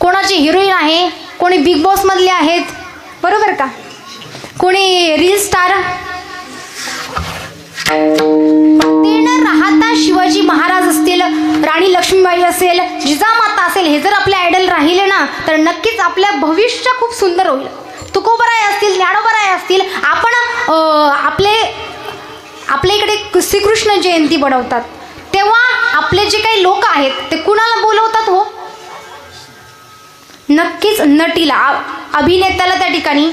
कोणाची हिरोईन आहे, कोणी बिग बॉस मधले आहेत, बरोबर का, कोणी रील स्टार. ते न राहता शिवाजी महाराज असतील, राणी लक्ष्मीबाई असेल, जिजामाता असेल, हे जर आपले आयडल राहिले ना, तर नक्कीच आपल्या भविष्य खूप सुंदर होईल. तुकोबराय असतील, ज्ञानोबराय असतील. आपण आपल्या इकडे श्रीकृष्ण जयंती बनवतात, तेव्हा आपले जे काही लोक आहेत ते कुणाला बोलवतात हो? नक्कीच नटीला, अभिनेत्याला त्या ठिकाणी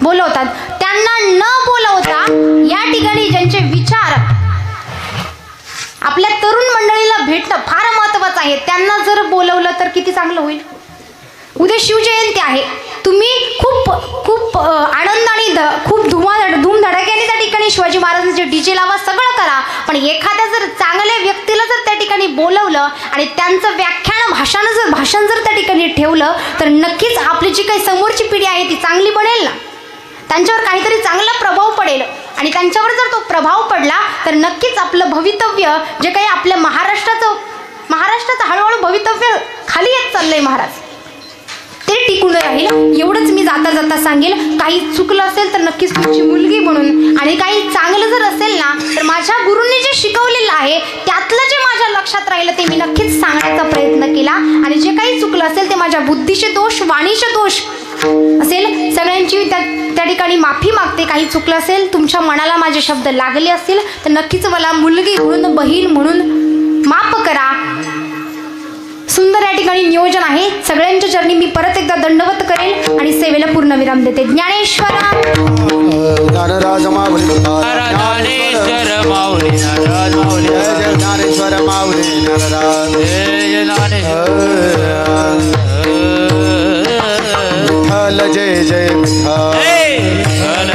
बोलवतात. त्यांना न बोलवता या ठिकाणी ज्यांचे विचार आपल्या तरुण मंडळीला भेटणं फार महत्वाचं आहे, त्यांना जर बोलवलं तर किती चांगलं होईल. उद्या शिवजयंती आहे, तुम्ही खूप खूप आनंदाने खूप धूमधडाक्याने त्या ठिकाणी शिवाजी महाराजांचे डीजे लावा, सगळं करा. पण एखाद्या जर चांगल्या व्यक्तीला जर त्या ठिकाणी बोलवलं आणि त्यांचं भाषण जर त्या ठिकाणी ठेवलं, तर नक्कीच आपली जी काही समोरची पिढी आहे ती चांगली बनेल ना, त्यांच्यावर काहीतरी चांगला प्रभाव पडेल. आणि त्यांच्यावर जर तो प्रभाव पडला तर नक्कीच आपलं भवितव्य जे काही आपल्या महाराष्ट्राचं हळूहळू भवितव्य खाली येत चाललंय महाराज, ते टिकून राहील. एवढंच मी जाता जाता सांगेल. काही चुकलं असेल तर नक्कीच तुमची मुलगी म्हणून, आणि काही चांगलं जर असेल ना, तर माझ्या गुरूंनी जे शिकवलेलं आहे त्यातलं जे माझ्या लक्षात राहिलं ते मी नक्कीच सांगण्याचा प्रयत्न केला. आणि जे काही चुकलं असेल ते माझ्या बुद्धीचे दोष, वाणीचे दोष असेल, सगळ्यांची त्या ठिकाणी माफी मागते. काही चुकलं असेल, तुमच्या मनाला माझे शब्द लागले असतील तर नक्कीच मला मुलगी म्हणून, बहीण म्हणून माफ करा. सुंदर या ठिकाणी नियोजन आहे. सगळ्यांच्या चरणी मी परत एकदा दंडवत करेल आणि सेवेला पूर्ण विराम देते. ज्ञानेश्वर ज्ञानराज माऊली, ज्ञानेश्वर माऊली, नाराज माऊली, जय ज्ञानेश्वर माऊली, नाराज, जय ज्ञानेश्वर, विठ्ठल जय जय विठ्ठल.